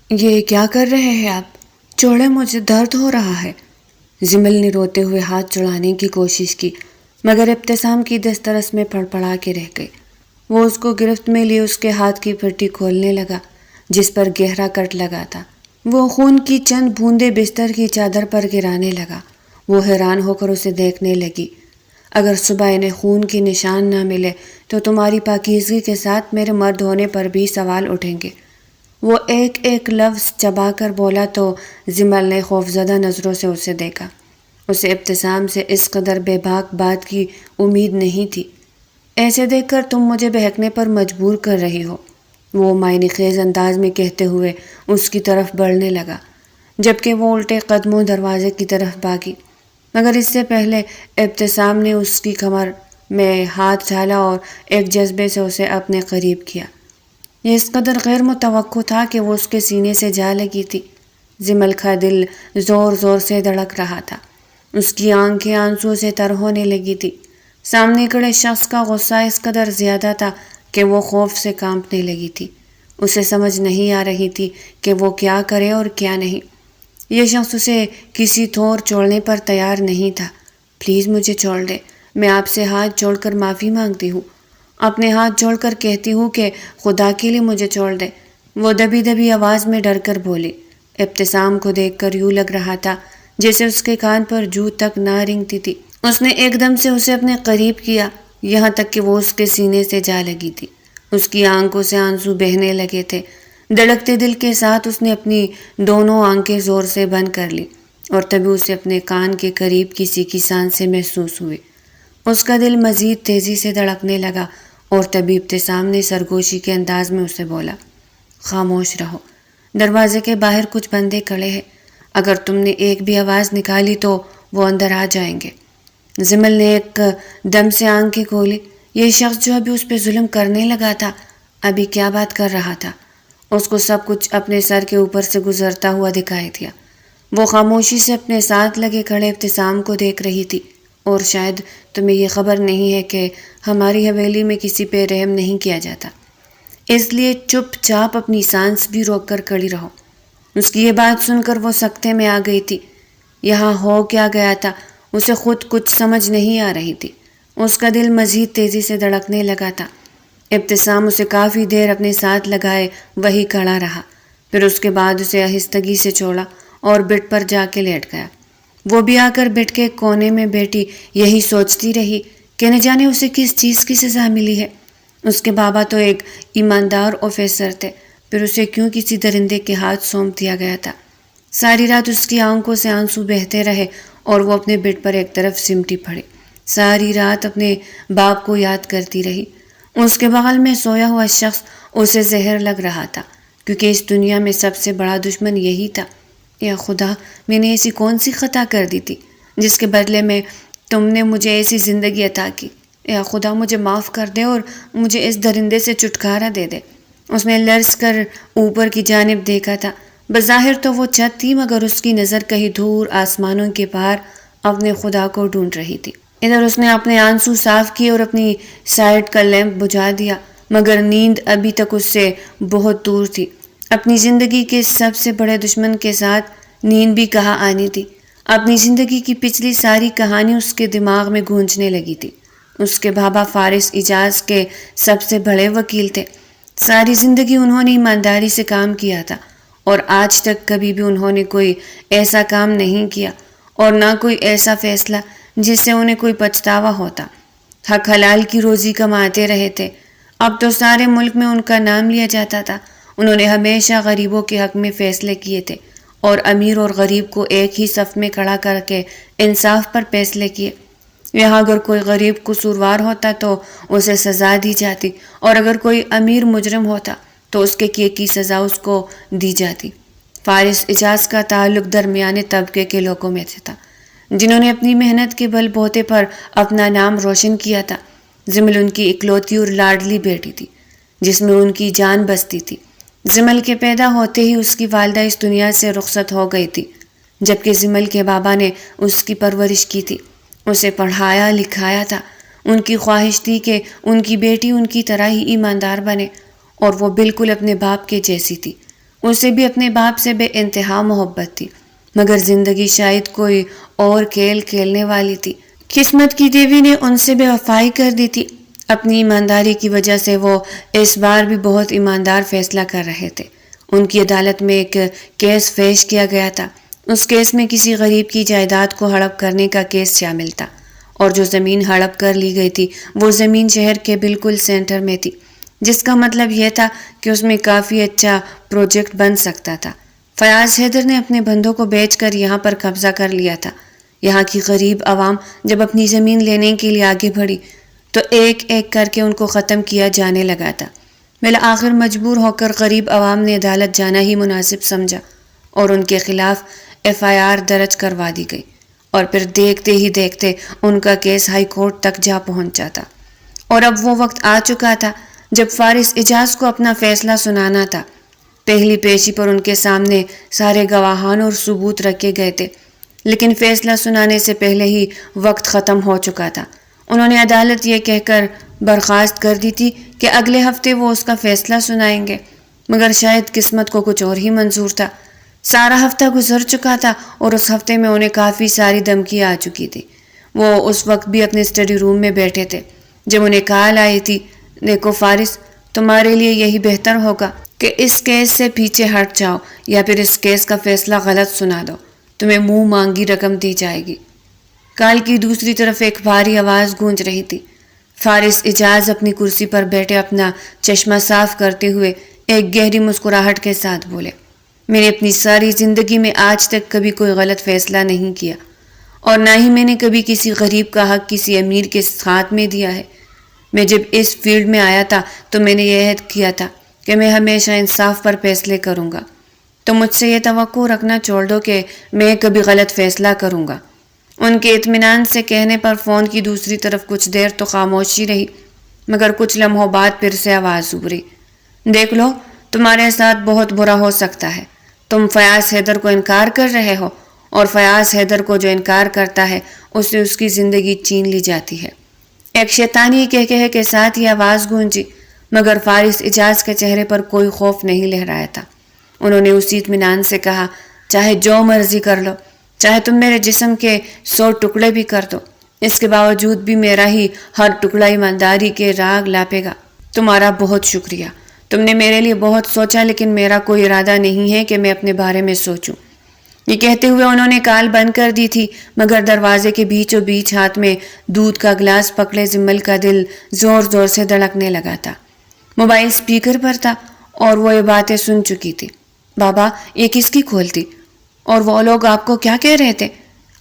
یہ کیا کر رہے ہیں آپ؟ چھوڑے، مجھے درد ہو رہا ہے۔ زمل نے روتے ہوئے ہاتھ چھڑانے کی کوشش کی، مگر ابتسام کی دسترس میں پڑپڑا کے رہ گئی۔ وہ اس کو گرفت میں لیے اس کے ہاتھ کی پٹی کھولنے لگا جس پر گہرا کٹ لگا تھا۔ وہ خون کی چند بوندیں بستر کی چادر پر گرانے لگا۔ وہ حیران ہو کر اسے دیکھنے لگی۔ اگر صبح انہیں خون کے نشان نہ ملے تو تمہاری پاکیزگی کے ساتھ میرے مرد ہونے پر بھی سوال اٹھیں گے۔ وہ ایک ایک لفظ چبا کر بولا تو زمل نے خوفزدہ نظروں سے اسے دیکھا۔ اسے ابتسام سے اس قدر بے باک بات کی امید نہیں تھی۔ ایسے دیکھ کر تم مجھے بہکنے پر مجبور کر رہی ہو، وہ معنی خیز انداز میں کہتے ہوئے اس کی طرف بڑھنے لگا، جبکہ وہ الٹے قدموں دروازے کی طرف بھاگی۔ مگر اس سے پہلے ابتسام نے اس کی کمر میں ہاتھ ڈالا اور ایک جذبے سے اسے اپنے قریب کیا۔ یہ اس قدر غیر متوقع تھا کہ وہ اس کے سینے سے جا لگی تھی۔ زمل کا دل زور زور سے دھڑک رہا تھا۔ اس کی آنکھیں آنسو سے تر ہونے لگی تھی۔ سامنے کھڑے شخص کا غصہ اس قدر زیادہ تھا کہ وہ خوف سے کانپنے لگی تھی۔ اسے سمجھ نہیں آ رہی تھی کہ وہ کیا کرے اور کیا نہیں۔ یہ شخص اسے کسی طور چھوڑنے پر تیار نہیں تھا۔ پلیز مجھے چھوڑ دے، میں آپ سے ہاتھ جوڑ کر معافی مانگتی ہوں، اپنے ہاتھ جوڑ کر کہتی ہوں کہ خدا کے لیے مجھے چھوڑ دے، وہ دبی دبی آواز میں ڈر کر بولی۔ ابتسام کو دیکھ کر یوں لگ رہا تھا جیسے اس کے کان پر جوں تک نہ رینگتی تھی۔ اس نے ایک دم سے اسے اپنے قریب کیا، یہاں تک کہ وہ اس کے سینے سے جا لگی تھی۔ اس کی آنکھوں سے آنسو بہنے لگے تھے۔ دھڑکتے دل کے ساتھ اس نے اپنی دونوں آنکھیں زور سے بند کر لی اور تبھی اسے اپنے کان کے قریب کسی کی سانسیں محسوس ہوئی۔ اس کا دل مزید تیزی سے دھڑکنے لگا اور تبھی ابتسام نے سرگوشی کے انداز میں اسے بولا، خاموش رہو، دروازے کے باہر کچھ بندے کھڑے ہیں، اگر تم نے ایک بھی آواز نکالی تو وہ اندر آ جائیں گے۔ زمل نے ایک دم سے آنکھیں کھولی۔ یہ شخص جو ابھی اس پہ ظلم کرنے لگا تھا ابھی کیا بات کر رہا تھا؟ اس کو سب کچھ اپنے سر کے اوپر سے گزرتا ہوا دکھائی دیا۔ وہ خاموشی سے اپنے ساتھ لگے کھڑے ابتسام کو دیکھ رہی تھی۔ اور شاید تمہیں یہ خبر نہیں ہے کہ ہماری حویلی میں کسی پہ رحم نہیں کیا جاتا، اس لیے چپ چاپ اپنی سانس بھی روک کر کھڑی رہو۔ اس کی یہ بات سن کر وہ سکتے میں آ گئی تھی۔ یہاں ہو کیا گیا تھا اسے خود کچھ سمجھ نہیں آ رہی تھی۔ اس کا دل مزید تیزی سے دھڑکنے لگا تھا۔ ابتسام اسے کافی دیر اپنے ساتھ لگائے وہی کھڑا رہا، پھر اس کے بعد اسے آہستگی سے چھوڑا اور بٹ پر جا کے لیٹ گیا۔ وہ بھی آ کر بٹ کے کونے میں بیٹھی یہی سوچتی رہی کہ نہ جانے اسے کس چیز کی سزا ملی ہے۔ اس کے بابا تو ایک ایماندار آفیسر تھے، پھر اسے کیوں کسی درندے کے ہاتھ سونپ دیا گیا تھا؟ ساری رات اس کی آنکھوں سے آنسو بہتے رہے اور وہ اپنے بیڈ پر ایک طرف سمٹی پڑی۔ ساری رات اپنے باپ کو یاد کرتی رہی۔ اس کے بغل میں سویا ہوا شخص اسے زہر لگ رہا تھا، کیونکہ اس دنیا میں سب سے بڑا دشمن یہی تھا۔ یا خدا، میں نے ایسی کون سی خطا کر دی تھی جس کے بدلے میں تم نے مجھے ایسی زندگی عطا کی؟ یا خدا، مجھے معاف کر دے اور مجھے اس درندے سے چھٹکارا دے دے۔ اس نے لرز کر اوپر کی جانب دیکھا تھا۔ بظاہر تو وہ چھت تھی، مگر اس کی نظر کہیں دور آسمانوں کے پار اپنے خدا کو ڈھونڈ رہی تھی۔ ادھر اس نے اپنے آنسو صاف کیے اور اپنی سائڈ کا لیمپ بجھا دیا، مگر نیند ابھی تک اس سے بہت دور تھی۔ اپنی زندگی کے سب سے بڑے دشمن کے ساتھ نیند بھی کہاں آنی تھی؟ اپنی زندگی کی پچھلی ساری کہانی اس کے دماغ میں گونجنے لگی تھی۔ اس کے بابا فارس اجاز کے سب سے بڑے وکیل تھے۔ ساری زندگی انہوں نے ایمانداری سے کام کیا تھا اور آج تک کبھی بھی انہوں نے کوئی ایسا کام نہیں کیا اور نہ کوئی ایسا فیصلہ جس سے انہیں کوئی پچھتاوا ہوتا۔ حق حلال کی روزی کماتے رہے تھے۔ اب تو سارے ملک میں ان کا نام لیا جاتا تھا۔ انہوں نے ہمیشہ غریبوں کے حق میں فیصلے کیے تھے اور امیر اور غریب کو ایک ہی صف میں کھڑا کر کے انصاف پر فیصلے کیے۔ یہاں اگر کوئی غریب قصوروار ہوتا تو اسے سزا دی جاتی، اور اگر کوئی امیر مجرم ہوتا تو اس کے کیے کی سزا اس کو دی جاتی۔ فارس اجاز کا تعلق درمیانے طبقے کے لوگوں میں سے تھا، جنہوں نے اپنی محنت کے بل بوتے پر اپنا نام روشن کیا تھا۔ زمل ان کی اکلوتی اور لاڈلی بیٹی تھی جس میں ان کی جان بستی تھی۔ زمل کے پیدا ہوتے ہی اس کی والدہ اس دنیا سے رخصت ہو گئی تھی، جبکہ زمل کے بابا نے اس کی پرورش کی تھی، اسے پڑھایا لکھایا تھا۔ ان کی خواہش تھی کہ ان کی بیٹی ان کی طرح ہی ایماندار بنے، اور وہ بالکل اپنے باپ کے جیسی تھی۔ اسے بھی اپنے باپ سے بے انتہا محبت تھی، مگر زندگی شاید کوئی اور کھیل کھیلنے والی تھی۔ قسمت کی دیوی نے ان سے بے وفائی کر دی تھی۔ اپنی ایمانداری کی وجہ سے وہ اس بار بھی بہت ایماندار فیصلہ کر رہے تھے۔ ان کی عدالت میں ایک کیس پیش کیا گیا تھا۔ اس کیس میں کسی غریب کی جائیداد کو ہڑپ کرنے کا کیس شامل تھا، اور جو زمین ہڑپ کر لی گئی تھی وہ زمین شہر کے بالکل سینٹر میں تھی، جس کا مطلب یہ تھا کہ اس میں کافی اچھا پروجیکٹ بن سکتا تھا۔ فیاض حیدر نے اپنے بندوں کو بیچ کر یہاں پر قبضہ کر لیا تھا۔ یہاں کی غریب عوام جب اپنی زمین لینے کے لیے آگے بڑھی تو ایک ایک کر کے ان کو ختم کیا جانے لگا تھا۔ بالآخر مجبور ہو کر غریب عوام نے عدالت جانا ہی مناسب سمجھا اور ان کے خلاف FIR درج کروا دی گئی، اور پھر دیکھتے ہی دیکھتے ان کا کیس ہائی کورٹ تک جا پہنچا تھا۔ اور اب وہ وقت آ چکا تھا جب فارس اعجاز کو اپنا فیصلہ سنانا تھا۔ پہلی پیشی پر ان کے سامنے سارے گواہان اور ثبوت رکھے گئے تھے، لیکن فیصلہ سنانے سے پہلے ہی وقت ختم ہو چکا تھا۔ انہوں نے عدالت یہ کہہ کر برخاست کر دی تھی کہ اگلے ہفتے وہ اس کا فیصلہ سنائیں گے، مگر شاید قسمت کو کچھ اور ہی منظور تھا۔ سارا ہفتہ گزر چکا تھا اور اس ہفتے میں انہیں کافی ساری دھمکیاں آ چکی تھی۔ وہ اس وقت بھی اپنے اسٹڈی روم میں بیٹھے تھے جب انہیں کال آئی تھی، دیکھو فارس، تمہارے لیے یہی بہتر ہوگا کہ اس کیس سے پیچھے ہٹ جاؤ یا پھر اس کیس کا فیصلہ غلط سنا دو، تمہیں منہ مانگی رقم دی جائے گی۔ کال کی دوسری طرف ایک بھاری آواز گونج رہی تھی۔ فارس اعجاز اپنی کرسی پر بیٹھے اپنا چشمہ صاف کرتے ہوئے ایک گہری مسکراہٹ کے ساتھ بولے، میں نے اپنی ساری زندگی میں آج تک کبھی کوئی غلط فیصلہ نہیں کیا، اور نہ ہی میں نے کبھی کسی غریب کا حق کسی امیر کے ہاتھ میں دیا ہے۔ میں جب اس فیلڈ میں آیا تھا تو میں نے یہ عہد کیا تھا کہ میں ہمیشہ انصاف پر فیصلے کروں گا، تو مجھ سے یہ توقع رکھنا چھوڑ دو کہ میں کبھی غلط فیصلہ کروں گا۔ ان کے اطمینان سے کہنے پر فون کی دوسری طرف کچھ دیر تو خاموشی رہی، مگر کچھ لمحوں بعد پھر سے آواز ابھری، دیکھ لو، تمہارے ساتھ بہت برا ہو سکتا ہے۔ تم فیاض حیدر کو انکار کر رہے ہو، اور فیاض حیدر کو جو انکار کرتا ہے اسے اس کی زندگی چھین لی جاتی ہے۔ ایک شیطانی کہکہے کے ساتھ یہ آواز گونجی، مگر فارس اعجاز کے چہرے پر کوئی خوف نہیں لہرایا تھا۔ انہوں نے اسی اطمینان سے کہا، چاہے جو مرضی کر لو، چاہے تم میرے جسم کے 100 ٹکڑے بھی کر دو، اس کے باوجود بھی میرا ہی ہر ٹکڑا ایمانداری کے راگ لاپے گا۔ تمہارا بہت شکریہ، تم نے میرے لیے بہت سوچا، لیکن میرا کوئی ارادہ نہیں ہے کہ میں اپنے بارے میں سوچوں۔ یہ کہتے ہوئے انہوں نے کال بند کر دی تھی، مگر دروازے کے بیچوں بیچ ہاتھ میں دودھ کا گلاس پکڑے زمل کا دل زور زور سے دھڑکنے لگا تھا۔ موبائل سپیکر پر تھا اور وہ یہ باتیں سن چکی تھی۔ بابا، یہ کس کی کھول تھی؟ اور وہ لوگ آپ کو کیا کہہ رہے تھے؟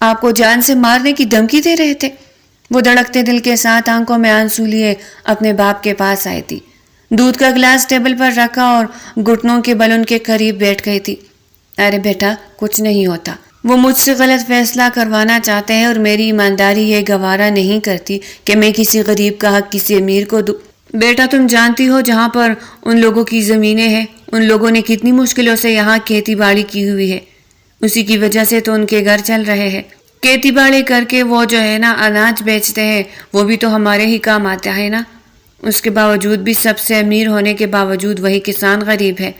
آپ کو جان سے مارنے کی دھمکی دے رہے تھے؟ وہ دھڑکتے دل کے ساتھ آنکھوں میں آنسو لیے اپنے باپ کے پاس آئی تھی۔ دودھ کا گلاس ٹیبل پر رکھا اور گھٹنوں کے بل ان کے قریب بیٹھ گئی تھی۔ ارے بیٹا، کچھ نہیں ہوتا۔ وہ مجھ سے غلط فیصلہ کروانا چاہتے ہیں اور میری ایمانداری یہ گوارا نہیں کرتی کہ میں کسی غریب کا حق کسی امیر کو دوں۔ بیٹا، تم جانتی ہو جہاں پر ان لوگوں کی زمینیں ہیں، ان لوگوں نے کتنی مشکلوں سے یہاں کھیتی باڑی کی ہوئی ہے، اسی کی وجہ سے تو ان کے گھر چل رہے ہیں۔ کھیتی باڑی کر کے وہ جو ہے نا اناج بیچتے ہیں، وہ بھی تو ہمارے ہی کام آتا ہے نا۔ اس کے باوجود بھی سب سے امیر ہونے کے باوجود وہی کسان غریب ہے۔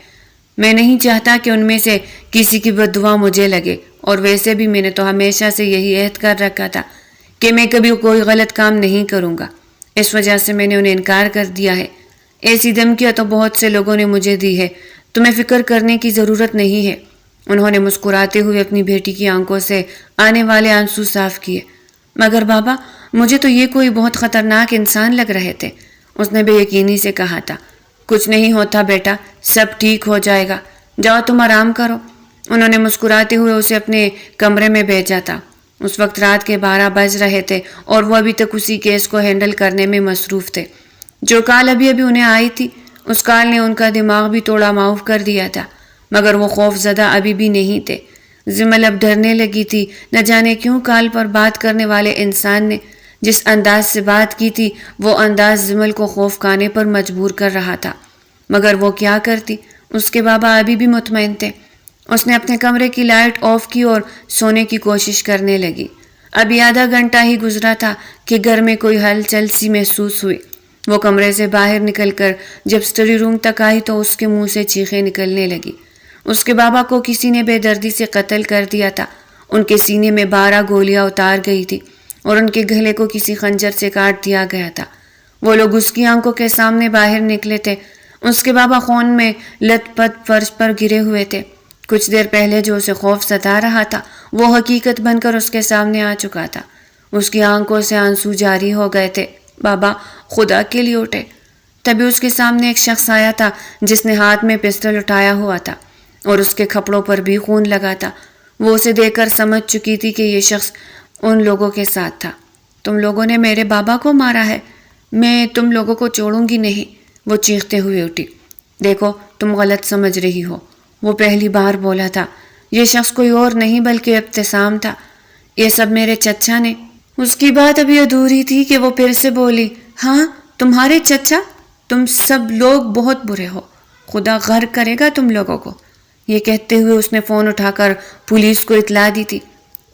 میں نہیں چاہتا کہ ان میں سے کسی کی بد دعا مجھے لگے، اور ویسے بھی میں نے تو ہمیشہ سے یہی عہد کر رکھا تھا کہ میں کبھی کوئی غلط کام نہیں کروں گا۔ اس وجہ سے میں نے انہیں انکار کر دیا ہے۔ ایسی دھمکیاں تو بہت سے لوگوں نے مجھے دی ہے، تمہیں فکر کرنے کی ضرورت نہیں ہے۔ انہوں نے مسکراتے ہوئے اپنی بیٹی کی آنکھوں سے آنے والے آنسو صاف کیے۔ مگر بابا، مجھے تو یہ کوئی بہت خطرناک انسان لگ رہے تھے، اس نے بے یقینی سے کہا تھا۔ کچھ نہیں ہوتا بیٹا، سب ٹھیک ہو جائے گا، جاؤ تم آرام کرو۔ انہوں نے مسکراتے ہوئے اسے اپنے کمرے میں بھیجا تھا۔ اس وقت رات کے 12 بج رہے تھے اور وہ ابھی تک اسی کیس کو ہینڈل کرنے میں مصروف تھے۔ جو کال ابھی انہیں آئی تھی، اس کال نے ان کا دماغ بھی توڑا معاف کر دیا تھا، مگر وہ خوف زدہ ابھی بھی نہیں تھے۔ زمل اب ڈرنے لگی تھی، نہ جانے کیوں کال پر بات کرنے والے انسان نے جس انداز سے بات کی تھی، وہ انداز زمل کو خوف کھانے پر مجبور کر رہا تھا، مگر وہ کیا کرتی؟ اس کے بابا ابھی بھی مطمئن تھے۔ اس نے اپنے کمرے کی لائٹ آف کی اور سونے کی کوشش کرنے لگی۔ ابھی آدھا گھنٹہ ہی گزرا تھا کہ گھر میں کوئی ہلچل سی محسوس ہوئی۔ وہ کمرے سے باہر نکل کر جب اسٹڈی روم تک آئی تو اس کے منہ سے چیخیں نکلنے لگی۔ اس کے بابا کو کسی نے بے دردی سے قتل کر دیا تھا۔ ان کے سینے میں 12 گولیاں اتار گئی تھی اور ان کے گلے کو کسی خنجر سے کاٹ دیا گیا تھا۔ وہ لوگ اس کی آنکھوں کے سامنے باہر نکلے تھے۔ اس کے بابا خون میں لت پت فرش پر گرے ہوئے تھے۔ کچھ دیر پہلے جو اسے خوف ستا رہا تھا وہ حقیقت بن کر اس کے سامنے آ چکا تھا۔ اس کی آنکھوں سے آنسو جاری ہو گئے تھے۔ بابا خدا کے لیے اٹھے۔ تبھی اس کے سامنے ایک شخص آیا تھا جس نے ہاتھ میں پسٹل اٹھایا ہوا تھا اور اس کے کپڑوں پر بھی خون لگا تھا۔ وہ اسے دیکھ کر سمجھ چکی تھی کہ یہ شخص ان لوگوں کے ساتھ تھا۔ تم لوگوں نے میرے بابا کو مارا ہے، میں تم لوگوں کو چھوڑوں گی نہیں، وہ چیختے ہوئے اٹھی۔ دیکھو تم غلط سمجھ رہی ہو، وہ پہلی بار بولا تھا۔ یہ شخص کوئی اور نہیں بلکہ ابتسام تھا۔ یہ سب میرے چچا نے۔ اس کی بات ابھی ادھوری تھی کہ وہ پھر سے بولی، ہاں تمہارے چچا؟ تم سب لوگ بہت برے ہو، خدا غرق کرے گا تم لوگوں کو۔ یہ کہتے ہوئے اس نے فون اٹھا کر پولیس کو اطلاع دی تھی۔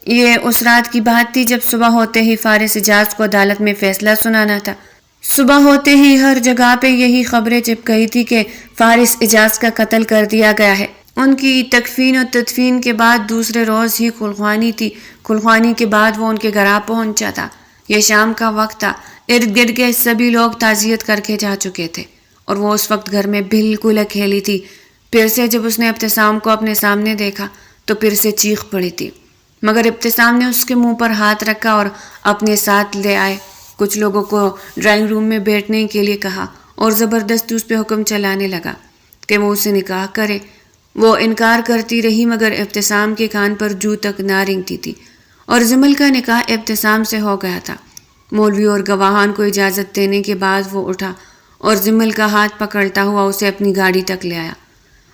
یہ اس رات کی بات تھی جب صبح ہوتے ہی فارس اجاز کو عدالت میں فیصلہ سنانا تھا۔ صبح ہوتے ہی ہر جگہ پہ یہی خبریں چپ گئی تھی کہ فارس اجاز کا قتل کر دیا گیا ہے۔ ان کی تکفین اور تدفین کے بعد دوسرے روز ہی کھلخوانی تھی۔ کھلخوانی کے بعد وہ ان کے گھر پہنچا تھا۔ یہ شام کا وقت تھا۔ ارد گرد کے سبھی لوگ تعزیت کر کے جا چکے تھے اور وہ اس وقت گھر میں بالکل اکیلی تھی۔ پھر سے جب اس نے ابتسام کو اپنے سامنے دیکھا تو پھر سے چیخ پڑی تھی، مگر ابتسام نے اس کے منہ پر ہاتھ رکھا اور اپنے ساتھ لے آئے۔ کچھ لوگوں کو ڈرائنگ روم میں بیٹھنے کے لیے کہا اور زبردستی اس پہ حکم چلانے لگا کہ وہ اسے نکاح کرے۔ وہ انکار کرتی رہی مگر ابتسام کے کان پر جو تک نہ رینگتی تھی اور زمل کا نکاح ابتسام سے ہو گیا تھا۔ مولوی اور گواہان کو اجازت دینے کے بعد وہ اٹھا اور زمل کا ہاتھ پکڑتا ہوا اسے اپنی گاڑی تک لے آیا۔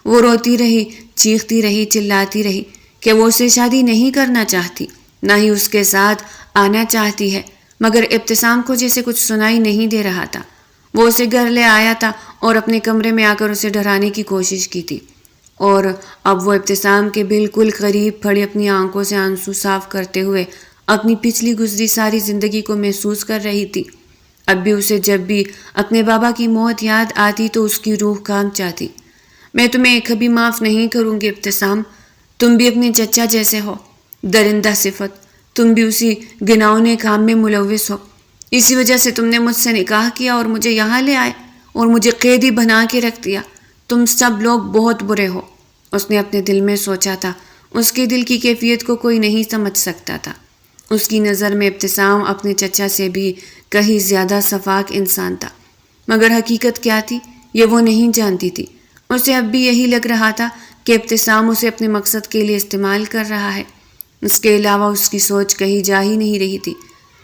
وہ روتی رہی، چیختی رہی، چلاتی رہی کہ وہ اسے شادی نہیں کرنا چاہتی، نہ ہی اس کے ساتھ آنا چاہتی ہے، مگر ابتسام کو جیسے کچھ سنائی نہیں دے رہا تھا۔ وہ اسے گھر لے آیا تھا اور اپنے کمرے میں آ کر اسے ڈرانے کی کوشش کی تھی، اور اب وہ ابتسام کے بالکل قریب کھڑی اپنی آنکھوں سے آنسو صاف کرتے ہوئے اپنی پچھلی گزری ساری زندگی کو محسوس کر رہی تھی۔ اب بھی اسے جب بھی اپنے بابا کی موت یاد آتی تو اس کی روح کانپ جاتی۔ میں تمہیں کبھی معاف نہیں کروں گی ابتسام، تم بھی اپنے چچا جیسے ہو، درندہ صفت، تم بھی اسی گناؤنے کام میں ملوث ہو۔ اسی وجہ سے تم نے مجھ سے نکاح کیا اور مجھے یہاں لے آئے اور مجھے قیدی بنا کے رکھ دیا۔ تم سب لوگ بہت برے ہو۔ اس نے اپنے دل میں سوچا تھا۔ اس کے دل کی کیفیت کو کوئی نہیں سمجھ سکتا تھا۔ اس کی نظر میں ابتسام اپنے چچا سے بھی کہیں زیادہ شفاق انسان تھا، مگر حقیقت کیا تھی یہ وہ نہیں جانتی تھی۔ اسے اب بھی یہی لگ رہا تھا کہ ابتسام اسے اپنے مقصد کے لیے استعمال کر رہا ہے، اس کے علاوہ اس کی سوچ کہیں جا ہی نہیں رہی تھی۔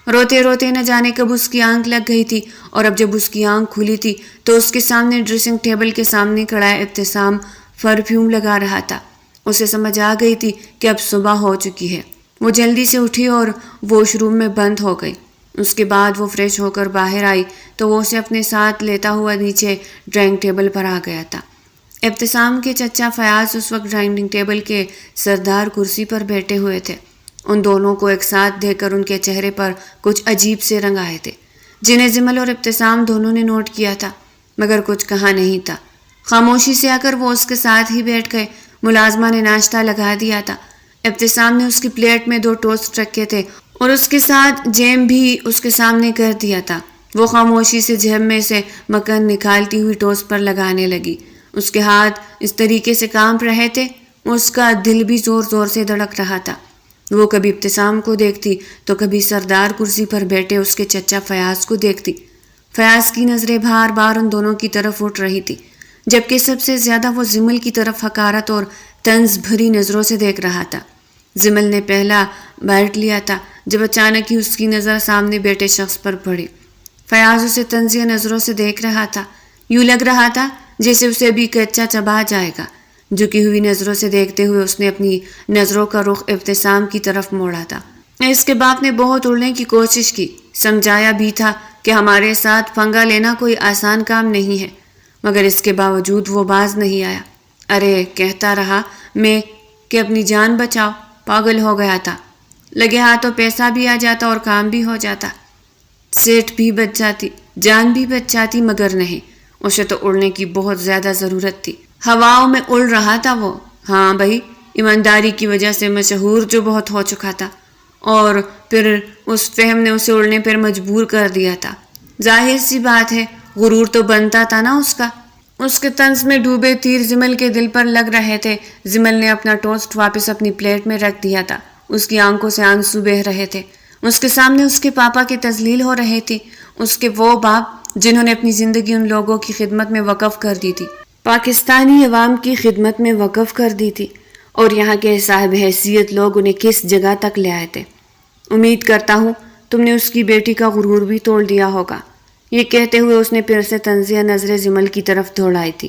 روتے روتے نہ جانے کب اس کی آنکھ لگ گئی تھی، اور اب جب اس کی آنکھ کھلی تھی تو اس کے سامنے ڈریسنگ ٹیبل کے سامنے کھڑا ابتسام پرفیوم لگا رہا تھا۔ اسے سمجھ آ گئی تھی کہ اب صبح ہو چکی ہے۔ وہ جلدی سے اٹھی اور واش روم میں بند ہو گئی۔ اس کے بعد وہ فریش ہو کر باہر آئی تو وہ اسے اپنے ساتھ لیتا ہوا نیچے ڈرائنگ ٹیبل پر آ گیا تھا۔ ابتسام کے چچا فیاض اس وقت ڈرائنگ ٹیبل کے سردار کرسی پر بیٹھے ہوئے تھے۔ ان دونوں کو ایک ساتھ دیکھ کر ان کے چہرے پر کچھ عجیب سے رنگ آئے تھے، جنہیں زمل اور ابتسام دونوں نے نوٹ کیا تھا، مگر کچھ کہا نہیں تھا۔ خاموشی سے آ کر وہ اس کے ساتھ ہی بیٹھ گئے۔ ملازمہ نے ناشتہ لگا دیا تھا۔ ابتسام نے اس کی پلیٹ میں 2 ٹوسٹ رکھے تھے اور اس کے ساتھ جیم بھی اس کے سامنے کر دیا تھا۔ وہ خاموشی سے جیب میں سے مکھن نکالتی ہوئی ٹوسٹ پر لگانے لگی۔ اس کے ہاتھ اس طریقے سے کانپ رہے تھے، اس کا دل بھی زور زور سے دھڑک رہا تھا۔ وہ کبھی ابتسام کو دیکھتی تو کبھی سردار کرسی پر بیٹھے اس کے چچا فیاض کو دیکھتی۔ فیاض کی نظریں بار بار ان دونوں کی طرف اٹھ رہی تھی، جبکہ سب سے زیادہ وہ زمل کی طرف حقارت اور طنز بھری نظروں سے دیکھ رہا تھا۔ زمل نے پہلا بیٹھ لیا تھا جب اچانک ہی اس کی نظر سامنے بیٹھے شخص پر پڑی۔ فیاض اسے طنزیہ نظروں سے دیکھ رہا تھا، یوں لگ رہا تھا جیسے اسے بھی کچا چبا جائے گا۔ جھکی ہوئی نظروں سے دیکھتے ہوئے اس نے اپنی نظروں کا رخ ابتسام کی طرف موڑا تھا۔ اس کے باپ نے بہت اڑنے کی کوشش کی، سمجھایا بھی تھا کہ ہمارے ساتھ پنگا لینا کوئی آسان کام نہیں ہے، مگر اس کے باوجود وہ باز نہیں آیا۔ ارے کہتا رہا میں کہ اپنی جان بچاؤ، پاگل ہو گیا تھا، لگے ہاتھوں پیسہ بھی آ جاتا اور کام بھی ہو جاتا، سیٹ بھی بچ جاتی، جان بھی بچ جاتی، مگر نہیں، اسے تو اڑنے کی بہت زیادہ ضرورت تھی۔ ہواؤں میں اڑ رہا تھا وہ، ہاں بھائی، ایمانداری کی وجہ سے مشہور جو بہت ہو چکا تھا، اور پھر اس فہم نے اسے اڑنے پر مجبور کر دیا تھا۔ ظاہر سی بات ہے، غرور تو بنتا تھا نا اس کا۔ اس کے طنز میں ڈوبے تیر زمل کے دل پر لگ رہے تھے۔ زمل نے اپنا ٹوسٹ واپس اپنی پلیٹ میں رکھ دیا تھا۔ اس کی آنکھوں سے آنسو بہہ رہے تھے۔ اس کے سامنے اس کے پاپا کی تذلیل ہو رہی تھی، اس کے وہ باپ جنہوں نے اپنی زندگی ان لوگوں کی خدمت میں وقف کر دی تھی، پاکستانی عوام کی خدمت میں وقف کر دی تھی، اور یہاں کے صاحب حیثیت لوگ انہیں کس جگہ تک لے آئے تھے۔ امید کرتا ہوں تم نے اس کی بیٹی کا غرور بھی توڑ دیا ہوگا۔ یہ کہتے ہوئے اس نے پھر سے طنزیہ نظریں زمل کی طرف دوڑائی تھی۔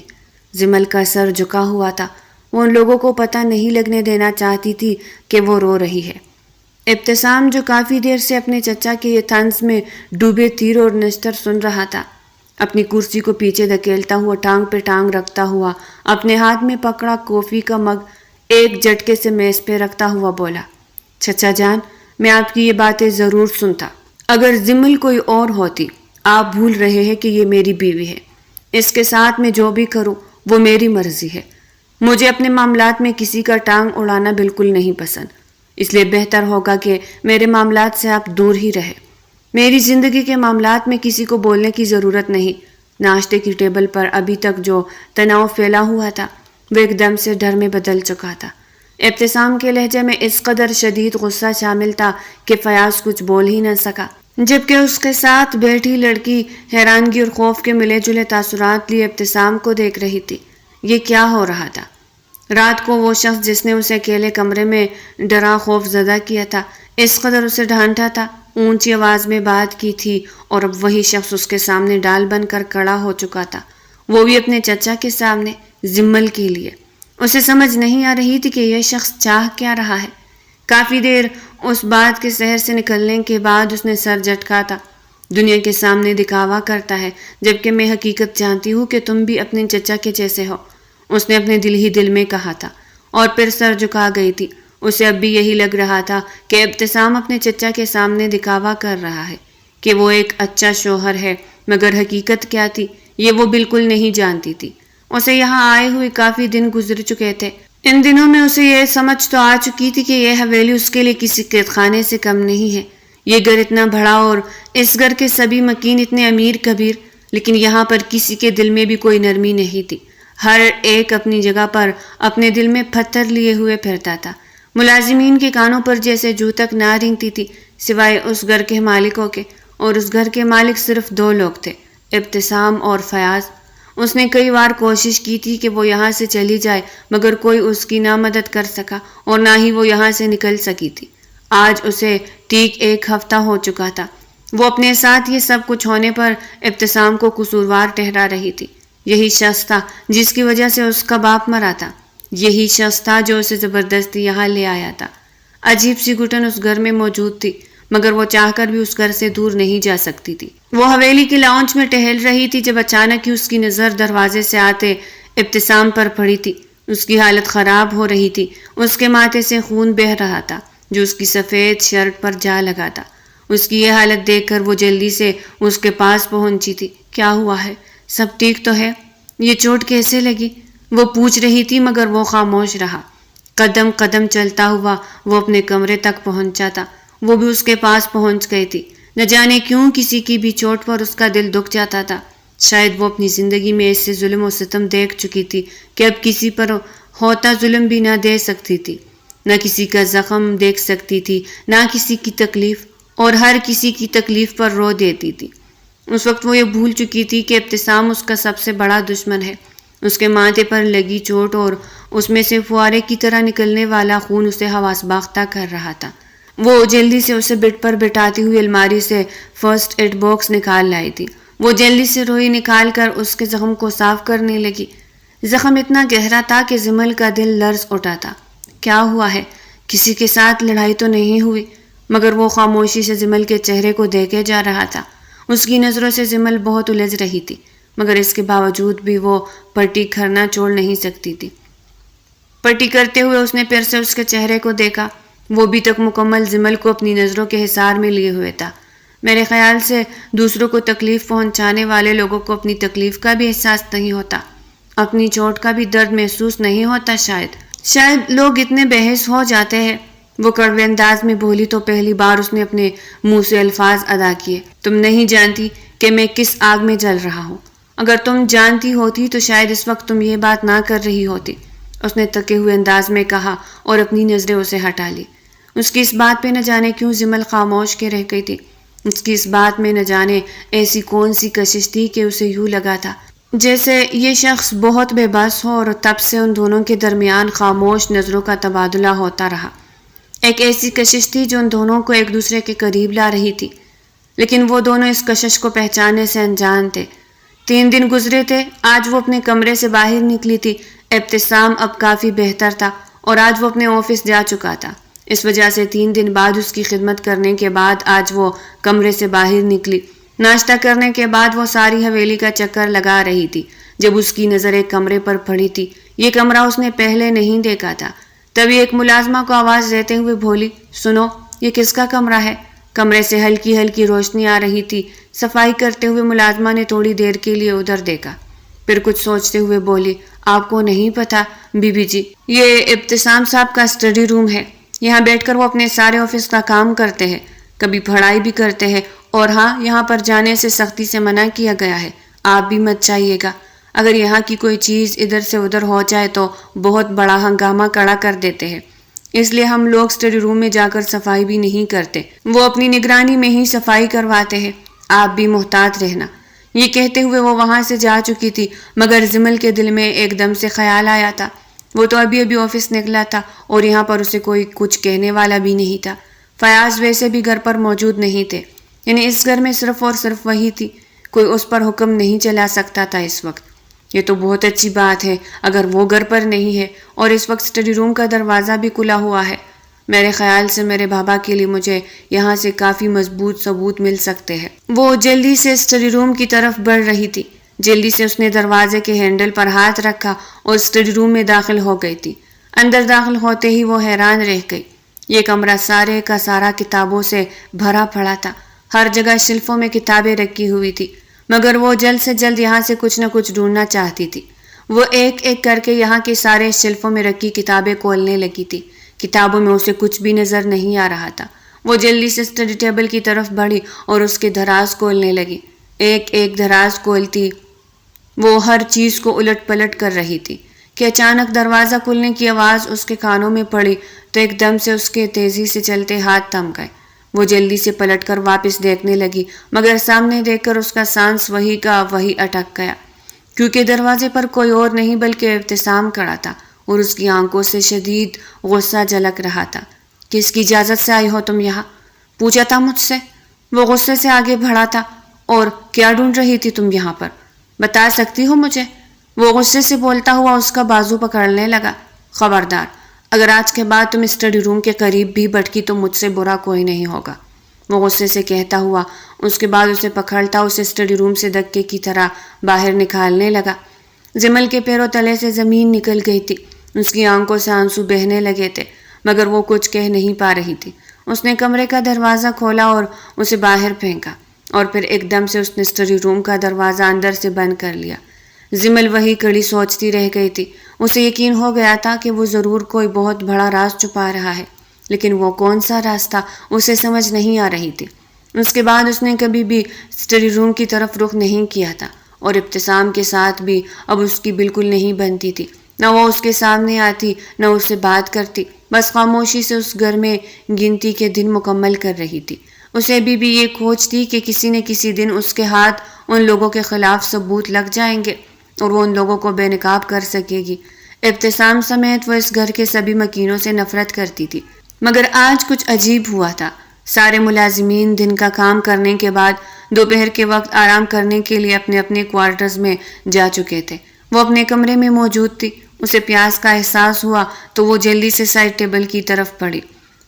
زمل کا سر جھکا ہوا تھا۔ وہ ان لوگوں کو پتہ نہیں لگنے دینا چاہتی تھی کہ وہ رو رہی ہے۔ ابتسام جو کافی دیر سے اپنے چچا کے یہ طنز میں ڈوبے تیر اور نشتر سن رہا تھا، اپنی کرسی کو پیچھے دھکیلتا ہوا ٹانگ پہ ٹانگ رکھتا ہوا اپنے ہاتھ میں پکڑا کافی کا مگ ایک جھٹکے سے میز پہ رکھتا ہوا بولا، چچا جان، میں آپ کی یہ باتیں ضرور سنتا۔ اگر زمل کوئی اور ہوتی، آپ بھول رہے ہیں کہ یہ میری بیوی ہے۔ اس کے ساتھ میں جو بھی کروں وہ میری مرضی ہے۔ مجھے اپنے معاملات میں کسی کا ٹانگ اڑانا بالکل نہیں پسند، اس لیے بہتر ہوگا کہ میرے معاملات سے آپ دور ہی رہیں۔ میری زندگی کے معاملات میں کسی کو بولنے کی ضرورت نہیں۔ ناشتے کی ٹیبل پر ابھی تک جو تناؤ پھیلا ہوا تھا وہ ایک دم سے ڈر میں بدل چکا تھا۔ ابتسام کے لہجے میں اس قدر شدید غصہ شامل تھا کہ فیاض کچھ بول ہی نہ سکا، جبکہ اس کے ساتھ بیٹھی لڑکی حیرانگی اور خوف کے ملے جلے تاثرات لیے ابتسام کو دیکھ رہی تھی۔ یہ کیا ہو رہا تھا؟ رات کو وہ شخص جس نے اسے اکیلے کمرے میں ڈرا خوف زدہ کیا تھا، اس قدر اسے ڈھانٹا تھا، اونچی آواز میں بات کی تھی، اور اب وہی شخص اس کے سامنے ڈال بن کر کھڑا ہو چکا تھا، وہ بھی اپنے چچا کے سامنے، زمل کے لیے۔ اسے سمجھ نہیں آ رہی تھی کہ یہ شخص چاہ کیا رہا ہے۔ کافی دیر اس بات کے شہر سے نکلنے کے بعد اس نے سر جھٹکا تھا۔ دنیا کے سامنے دکھاوا کرتا ہے، جبکہ میں حقیقت جانتی ہوں کہ تم بھی اپنے چچا کے جیسے ہو، اس نے اپنے دل ہی دل میں کہا تھا، اور پھر سر جھکا گئی تھی۔ اسے اب بھی یہی لگ رہا تھا کہ ابتسام اپنے چچا کے سامنے دکھاوا کر رہا ہے کہ وہ ایک اچھا شوہر ہے، مگر حقیقت کیا تھی یہ وہ بالکل نہیں جانتی تھی۔ اسے یہاں آئے ہوئے کافی دن گزر چکے تھے۔ ان دنوں میں اسے یہ سمجھ تو آ چکی تھی کہ یہ حویلی اس کے لیے کسی قید خانے سے کم نہیں ہے۔ یہ گھر اتنا بڑا اور اس گھر کے سبھی مکین اتنے امیر کبیر، لیکن یہاں پر کسی کے دل میں بھی کوئی نرمی نہیں تھی۔ ہر ایک اپنی جگہ پر اپنے دل میں پتھر لیے ہوئے پھرتا تھا۔ ملازمین کے کانوں پر جیسے جوں تک نہ رینگتی تھی، سوائے اس گھر کے مالکوں کے، اور اس گھر کے مالک صرف دو لوگ تھے، ابتسام اور فیاض۔ اس نے کئی بار کوشش کی تھی کہ وہ یہاں سے چلی جائے، مگر کوئی اس کی نہ مدد کر سکا اور نہ ہی وہ یہاں سے نکل سکی تھی۔ آج اسے ٹھیک ایک ہفتہ ہو چکا تھا۔ وہ اپنے ساتھ یہ سب کچھ ہونے پر ابتسام کو قصوروار ٹھہرا رہی تھی۔ یہی شخص تھا جس کی وجہ سے اس کا باپ مرا تھا، یہی شخص تھا جو اسے زبردستی یہاں لے آیا تھا۔ عجیب سی گھٹن اس گھر میں موجود تھی، مگر وہ چاہ کر بھی اس گھر سے دور نہیں جا سکتی تھی۔ وہ حویلی کی لاؤنج میں ٹہل رہی تھی جب اچانک ہی اس کی نظر دروازے سے آتے ابتسام پر پڑی تھی۔ اس کی حالت خراب ہو رہی تھی، اس کے ماتھے سے خون بہہ رہا تھا جو اس کی سفید شرٹ پر جا لگا تھا۔ اس کی یہ حالت دیکھ کر وہ جلدی سے اس کے پاس پہنچی تھی۔ کیا ہوا ہے؟ سب ٹھیک تو ہے؟ یہ چوٹ کیسے لگی؟ وہ پوچھ رہی تھی، مگر وہ خاموش رہا۔ قدم قدم چلتا ہوا وہ اپنے کمرے تک پہنچا تھا۔ وہ بھی اس کے پاس پہنچ گئی تھی۔ نہ جانے کیوں کسی کی بھی چوٹ پر اس کا دل دکھ جاتا تھا۔ شاید وہ اپنی زندگی میں ایسے ظلم و ستم دیکھ چکی تھی کہ اب کسی پر ہوتا ظلم بھی نہ دے سکتی تھی، نہ کسی کا زخم دیکھ سکتی تھی، نہ کسی کی تکلیف، اور ہر کسی کی تکلیف پر رو دیتی تھی۔ اس وقت وہ یہ بھول چکی تھی کہ ابتسام اس کا سب سے بڑا دشمن ہے۔ اس کے ماتھے پر لگی چوٹ اور اس میں سے فوارے کی طرح نکلنے والا خون اسے حواس باختہ کر رہا تھا۔ وہ جلدی سے اسے بیڈ پر بٹھاتی ہوئی الماری سے فرسٹ ایڈ باکس نکال لائی تھی۔ وہ جلدی سے روئی نکال کر اس کے زخم کو صاف کرنے لگی۔ زخم اتنا گہرا تھا کہ زمل کا دل لرز اٹھا تھا۔ کیا ہوا ہے؟ کسی کے ساتھ لڑائی تو نہیں ہوئی؟ مگر وہ خاموشی سے زمل کے چہرے کو دیکھے جا رہا تھا۔ اس کی نظروں سے زمل بہت الجھ رہی تھی، مگر اس کے باوجود بھی وہ پٹی کرنا چھوڑ نہیں سکتی تھی۔ پٹی کرتے ہوئے اس نے پھر سے اس کے چہرے کو دیکھا۔ وہ بھی تک مکمل زمل کو اپنی نظروں کے حصار میں لیے ہوئے تھا۔ میرے خیال سے دوسروں کو تکلیف پہنچانے والے لوگوں کو اپنی تکلیف کا بھی احساس نہیں ہوتا، اپنی چوٹ کا بھی درد محسوس نہیں ہوتا۔ شاید لوگ اتنے بحث ہو جاتے ہیں، وہ کڑوے انداز میں بولی تو پہلی بار اس نے اپنے منہ سے الفاظ ادا کیے۔ تم نہیں جانتی کہ میں کس آگ میں جل رہا ہوں۔ اگر تم جانتی ہوتی تو شاید اس وقت تم یہ بات نہ کر رہی ہوتی، اس نے تکے ہوئے انداز میں کہا اور اپنی نظریں اسے ہٹا لی۔ اس کی اس بات پہ نہ جانے کیوں جمل خاموش کے رہ گئی تھی۔ اس کی اس بات میں نہ جانے ایسی کون سی کشش تھی کہ اسے یوں لگا تھا جیسے یہ شخص بہت بے بس ہو، اور تب سے ان دونوں کے درمیان خاموش نظروں کا تبادلہ ہوتا رہا۔ ایک ایسی کشش تھی جو ان دونوں کو ایک دوسرے کے قریب لا رہی تھی، لیکن وہ دونوں اس کشش کو پہچاننے سے انجان تھے۔ 3 دن گزرے تھے، آج وہ اپنے کمرے سے باہر نکلی تھی۔ ابتسام اب کافی بہتر تھا اور آج وہ اپنے آفس جا چکا تھا۔ اس وجہ سے 3 دن بعد اس کی خدمت کرنے کے بعد آج وہ کمرے سے باہر نکلی۔ ناشتہ کرنے کے بعد وہ ساری حویلی کا چکر لگا رہی تھی جب اس کی نظر ایک کمرے پر پڑی تھی۔ یہ کمرہ اس نے پہلے نہیں دیکھا تھا۔ تبھی ایک ملازمہ کو آواز دیتے ہوئے بولی، سنو، یہ کس کا کمرہ ہے؟ کمرے سے ہلکی ہلکی روشنی آ رہی تھی۔ صفائی کرتے ہوئے ملازمہ نے تھوڑی دیر کے لیے ادھر دیکھا، پھر کچھ سوچتے ہوئے بولی، آپ کو نہیں پتا بی بی جی، یہ ابتسام صاحب کا اسٹڈی روم ہے۔ یہاں بیٹھ کر وہ اپنے سارے آفس کا کام کرتے ہیں، کبھی پڑھائی بھی کرتے ہیں، اور ہاں، یہاں پر جانے سے سختی سے منع کیا گیا ہے۔ آپ بھی مت جائیے گا۔ اگر یہاں کی کوئی چیز ادھر سے ادھر ہو جائے تو بہت بڑا ہنگامہ کھڑا کر دیتے ہیں، اس لیے ہم لوگ اسٹڈی روم میں جا کر صفائی بھی نہیں کرتے، وہ اپنی نگرانی میں ہی صفائی کرواتے ہیں۔ آپ بھی محتاط رہنا۔ یہ کہتے ہوئے وہ وہاں سے جا چکی تھی، مگر جمل کے دل میں ایک دم سے خیال آیا تھا۔ وہ تو ابھی آفس نکلا تھا اور یہاں پر اسے کوئی کچھ کہنے والا بھی نہیں تھا۔ فیاض ویسے بھی گھر پر موجود نہیں تھے، یعنی اس گھر میں صرف اور صرف وہی تھی، کوئی اس پر حکم نہیں چلا سکتا تھا اس وقت۔ یہ تو بہت اچھی بات ہے اگر وہ گھر پر نہیں ہے اور اس وقت اسٹڈی روم کا دروازہ بھی کھلا ہوا ہے۔ میرے خیال سے میرے بابا کے لیے مجھے یہاں سے کافی مضبوط ثبوت مل سکتے ہیں۔ وہ جلدی سے اسٹڈی روم کی طرف بڑھ رہی تھی۔ جلدی سے اس نے دروازے کے ہینڈل پر ہاتھ رکھا اور اسٹڈی روم میں داخل ہو گئی تھی۔ اندر داخل ہوتے ہی وہ حیران رہ گئی۔ یہ کمرہ سارے کا سارا کتابوں سے بھرا پڑا تھا۔ ہر جگہ شیلفوں میں کتابیں رکھی ہوئی تھی، مگر وہ جلد سے جلد یہاں سے کچھ نہ کچھ ڈھونڈنا چاہتی تھی۔ وہ ایک ایک کر کے یہاں کے سارے شیلفوں میں رکھی کتابیں کھولنے لگی تھی۔ کتابوں میں اسے کچھ بھی نظر نہیں آ رہا تھا۔ وہ جلدی سے اسٹڈی ٹیبل کی طرف بڑھی اور اس کے دراز کھولنے لگی۔ ایک ایک دراز کھولتی وہ ہر چیز کو الٹ پلٹ کر رہی تھی کہ اچانک دروازہ کھلنے کی آواز اس کے کانوں میں پڑی تو ایک دم سے اس کے تیزی سے چلتے ہاتھ تھم گئے۔ وہ جلدی سے پلٹ کر واپس دیکھنے لگی، مگر سامنے دیکھ کر اس کا سانس وہی کا وہی اٹک گیا، کیونکہ دروازے پر کوئی اور نہیں بلکہ ابتسام کھڑا تھا اور اس کی آنکھوں سے شدید غصہ جھلک رہا تھا۔ کس کی اجازت سے آئی ہو تم یہاں؟ پوچھا تھا مجھ سے؟ وہ غصے سے آگے بڑھا تھا۔ اور کیا ڈھونڈ رہی تھی تم یہاں پر؟ بتا سکتی ہو مجھے؟ وہ غصے سے بولتا ہوا اس کا بازو پکڑنے لگا۔ خبردار، اگر آج کے بعد تم اسٹڈی روم کے قریب بھی بھٹکی تو مجھ سے برا کوئی نہیں ہوگا، وہ غصے سے کہتا ہوا اس کے بعد اسے پکڑتا اسے اسٹڈی روم سے دھکے کی طرح باہر نکالنے لگا۔ جمل کے پیروں تلے سے زمین نکل گئی تھی، اس کی آنکھوں سے آنسو بہنے لگے تھے، مگر وہ کچھ کہہ نہیں پا رہی تھی۔ اس نے کمرے کا دروازہ کھولا اور اسے باہر پھینکا، اور پھر ایک دم سے اس نے اسٹڈی روم کا دروازہ اندر سے بند کر لیا۔ جمل وہی کڑی سوچتی رہ گئی تھی۔ اسے یقین ہو گیا تھا کہ وہ ضرور کوئی بہت بڑا راز چھپا رہا ہے، لیکن وہ کون سا راز تھا اسے سمجھ نہیں آ رہی تھی۔ اس کے بعد اس نے کبھی بھی اسٹڈی روم کی طرف رخ نہیں کیا تھا، اور ابتسام کے ساتھ بھی اب اس کی بالکل نہیں بنتی تھی۔ نہ وہ اس کے سامنے آتی، نہ اس سے بات کرتی، بس خاموشی سے اس گھر میں گنتی کے دن مکمل کر رہی تھی۔ اسے ابھی بھی یہ کھوج تھی کہ کسی نہ کسی دن اس کے ہاتھ ان لوگوں کے خلاف ثبوت لگ جائیں گے اور وہ ان لوگوں کو بے نقاب کر سکے گی۔ ابتسام سمیت وہ اس گھر کے سبھی مکینوں سے نفرت کرتی تھی، مگر آج کچھ عجیب ہوا تھا۔ سارے ملازمین دن کا کام کرنے کے بعد دوپہر کے وقت آرام کرنے کے لیے اپنے اپنے کوارٹرز میں جا چکے تھے۔ وہ اپنے کمرے میں موجود تھی۔ اسے پیاس کا احساس ہوا تو وہ جلدی سے سائڈ ٹیبل کی طرف بڑھی،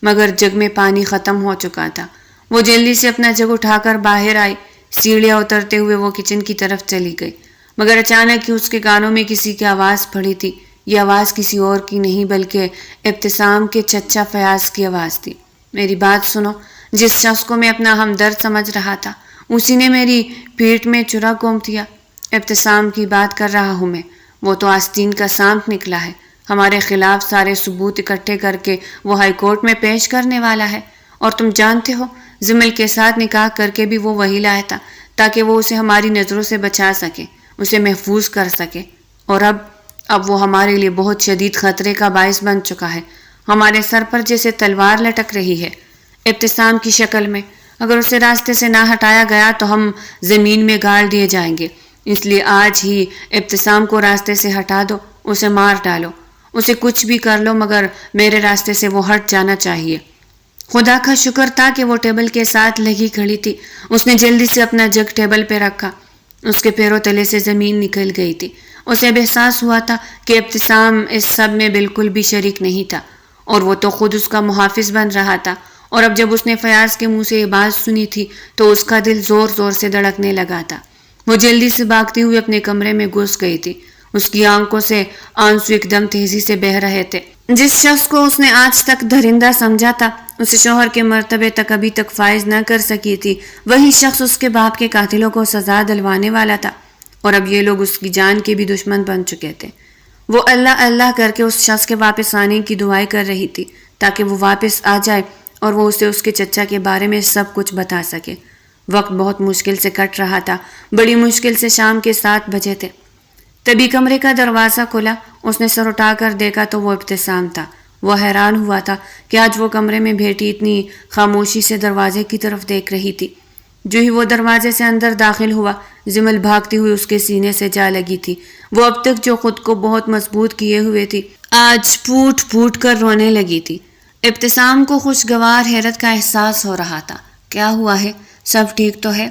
مگر جگ میں پانی ختم ہو چکا تھا۔ وہ جلدی سے اپنا جگ اٹھا کر باہر آئی۔ سیڑھیاں اترتے ہوئے وہ کچن کی طرف چلی گئی، مگر اچانک ہی اس کے کانوں میں کسی کی آواز پڑی تھی۔ یہ آواز کسی اور کی نہیں بلکہ ابتسام کے چچا فیاض کی آواز تھی۔ میری بات سنو، جس شخص کو میں اپنا ہمدرد سمجھ رہا تھا اسی نے میری پیٹھ میں چھرا گھونپ دیا۔ ابتسام کی بات کر رہا ہوں میں، وہ تو آستین کا سانپ نکلا ہے۔ ہمارے خلاف سارے ثبوت اکٹھے کر کے وہ ہائی کورٹ میں پیش کرنے والا ہے، اور تم جانتے ہو زمل کے ساتھ نکاح کر کے بھی وہ وہی لایا تھا تاکہ وہ اسے ہماری نظروں سے بچا سکے، اسے محفوظ کر سکے، اور اب وہ ہمارے لیے بہت شدید خطرے کا باعث بن چکا ہے، ہمارے سر پر جیسے تلوار لٹک رہی ہے، ابتسام کی شکل میں۔ اگر اسے راستے سے نہ ہٹایا گیا تو ہم زمین میں گاڑ دیے جائیں گے، اس لیے آج ہی ابتسام کو راستے سے ہٹا دو، اسے مار ڈالو، اسے کچھ بھی کر لو، مگر میرے راستے سے وہ ہٹ جانا چاہیے۔ خدا کا شکر تھا کہ وہ ٹیبل کے ساتھ لگی کھڑی تھی۔ اس نے جلدی سے اپنا جگ ٹیبل پہ رکھا، اس کے پیروں تلے سے زمین نکل گئی تھی۔ اسے اب احساس ہوا تھا کہ ابتسام اس سب میں بالکل بھی شریک نہیں تھا، اور وہ تو خود اس کا محافظ بن رہا تھا، اور اب جب اس نے فیاض کے منہ سے یہ بات سنی تھی تو اس کا دل زور زور سے دھڑکنے لگا تھا۔ وہ جلدی سے بھاگتی ہوئی اپنے کمرے میں گھس گئی تھی۔ اس کی آنکھوں سے آنسو ایک دم تیزی سے بہہ رہے تھے۔ جس شخص کو اس نے آج تک درندہ سمجھا تھا، اسے شوہر کے مرتبے تک ابھی تک فائز نہ کر سکی تھی، وہی شخص اس کے باپ کے قاتلوں کو سزا دلوانے والا تھا، اور اب یہ لوگ اس کی جان کے بھی دشمن بن چکے تھے۔ وہ اللہ اللہ کر کے اس شخص کے واپس آنے کی دعائیں کر رہی تھی تاکہ وہ واپس آ جائے اور وہ اسے اس کے چچا کے بارے میں سب کچھ بتا سکے۔ وقت بہت مشکل سے کٹ رہا تھا، بڑی مشکل سے شام کے 7 بجے تھے۔ تبھی کمرے کا دروازہ کھلا۔ اس نے سر اٹھا کر دیکھا تو وہ ابتسام تھا۔ وہ حیران ہوا تھا کہ آج وہ کمرے میں بیٹھی اتنی خاموشی سے دروازے کی طرف دیکھ رہی تھی۔ جو ہی وہ دروازے سے اندر داخل ہوا، زمل بھاگتی ہوئی اس کے سینے سے جا لگی تھی۔ وہ اب تک جو خود کو بہت مضبوط کیے ہوئے تھی، آج پھوٹ پھوٹ کر رونے لگی تھی۔ ابتسام کو خوشگوار حیرت کا احساس ہو رہا تھا۔ کیا ہوا ہے؟ سب ٹھیک تو ہے؟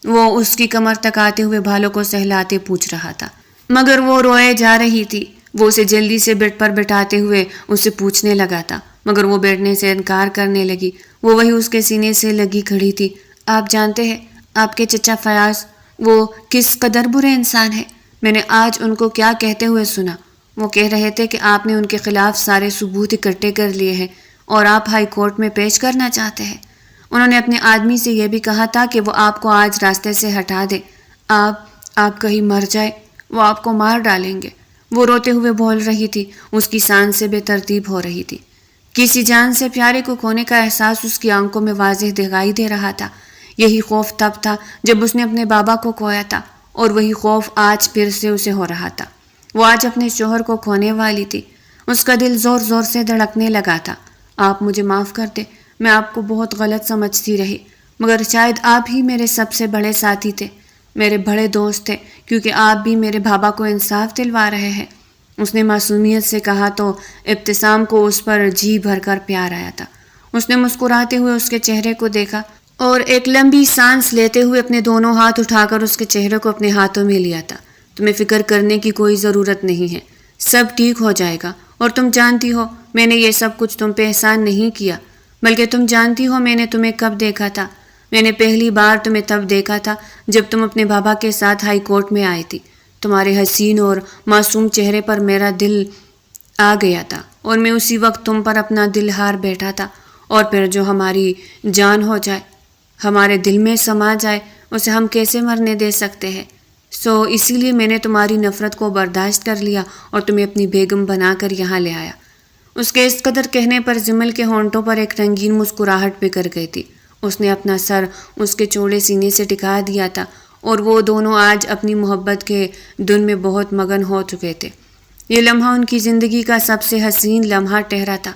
وہ اس کی کمر تک آتے ہوئے بالوں کو سہلاتے پوچھ رہا تھا، مگر وہ روئے جا رہی تھی۔ وہ اسے جلدی سے بیڈ پر بٹھاتے ہوئے اسے پوچھنے لگا تھا، مگر وہ بیٹھنے سے انکار کرنے لگی۔ وہ وہی اس کے سینے سے لگی کھڑی تھی۔ آپ جانتے ہیں آپ کے چچا فیاض وہ کس قدر برے انسان ہیں؟ میں نے آج ان کو کیا کہتے ہوئے سنا۔ وہ کہہ رہے تھے کہ آپ نے ان کے خلاف سارے ثبوت اکٹھے کر لیے ہیں اور آپ ہائی کورٹ میں پیش کرنا چاہتے ہیں۔ انہوں نے اپنے آدمی سے یہ بھی کہا تھا کہ وہ آپ کو آج راستے سے ہٹا دے۔ آپ کہیں مر جائے، وہ آپ کو مار ڈالیں گے۔ وہ روتے ہوئے بول رہی تھی، اس کی سانس سے بے ترتیب ہو رہی تھی۔ کسی جان سے پیارے کو کھونے کا احساس اس کی آنکھوں میں واضح دکھائی دے رہا تھا۔ یہی خوف تب تھا جب اس نے اپنے بابا کو کھویا تھا، اور وہی خوف آج پھر سے اسے ہو رہا تھا۔ وہ آج اپنے شوہر کو کھونے والی تھی۔ اس کا دل زور زور سے دھڑکنے لگا تھا۔ آپ مجھے معاف کر دیں، میں آپ کو بہت غلط سمجھتی رہی، مگر شاید آپ ہی میرے سب سے بڑے ساتھی تھے، میرے بڑے دوست تھے، کیونکہ آپ بھی میرے بابا کو انصاف دلوا رہے ہیں۔ اس نے معصومیت سے کہا تو ابتسام کو اس پر جی بھر کر پیار آیا تھا۔ اس نے مسکراتے ہوئے اس کے چہرے کو دیکھا اور ایک لمبی سانس لیتے ہوئے اپنے دونوں ہاتھ اٹھا کر اس کے چہرے کو اپنے ہاتھوں میں لیا تھا۔ تمہیں فکر کرنے کی کوئی ضرورت نہیں ہے، سب ٹھیک ہو جائے گا، اور تم جانتی ہو میں نے یہ سب کچھ تم پہ احسان نہیں کیا، بلکہ تم جانتی ہو میں نے تمہیں کب دیکھا تھا۔ میں نے پہلی بار تمہیں تب دیکھا تھا جب تم اپنے بابا کے ساتھ ہائی کورٹ میں آئی تھی۔ تمہارے حسین اور معصوم چہرے پر میرا دل آ گیا تھا، اور میں اسی وقت تم پر اپنا دل ہار بیٹھا تھا، اور پھر جو ہماری جان ہو جائے، ہمارے دل میں سما جائے، اسے ہم کیسے مرنے دے سکتے ہیں؟ اسی لیے میں نے تمہاری نفرت کو برداشت کر لیا اور تمہیں اپنی بیگم بنا کر یہاں لے آیا۔ اس کے اس قدر کہنے پر جمل کے ہونٹوں پر ایک رنگین مسکراہٹ بکھر گئی تھی۔ اس نے اپنا سر اس کے چوڑے سینے سے ٹکا دیا تھا، اور وہ دونوں آج اپنی محبت کے دن میں بہت مگن ہو چکے تھے۔ یہ لمحہ ان کی زندگی کا سب سے حسین لمحہ ٹھہرا تھا۔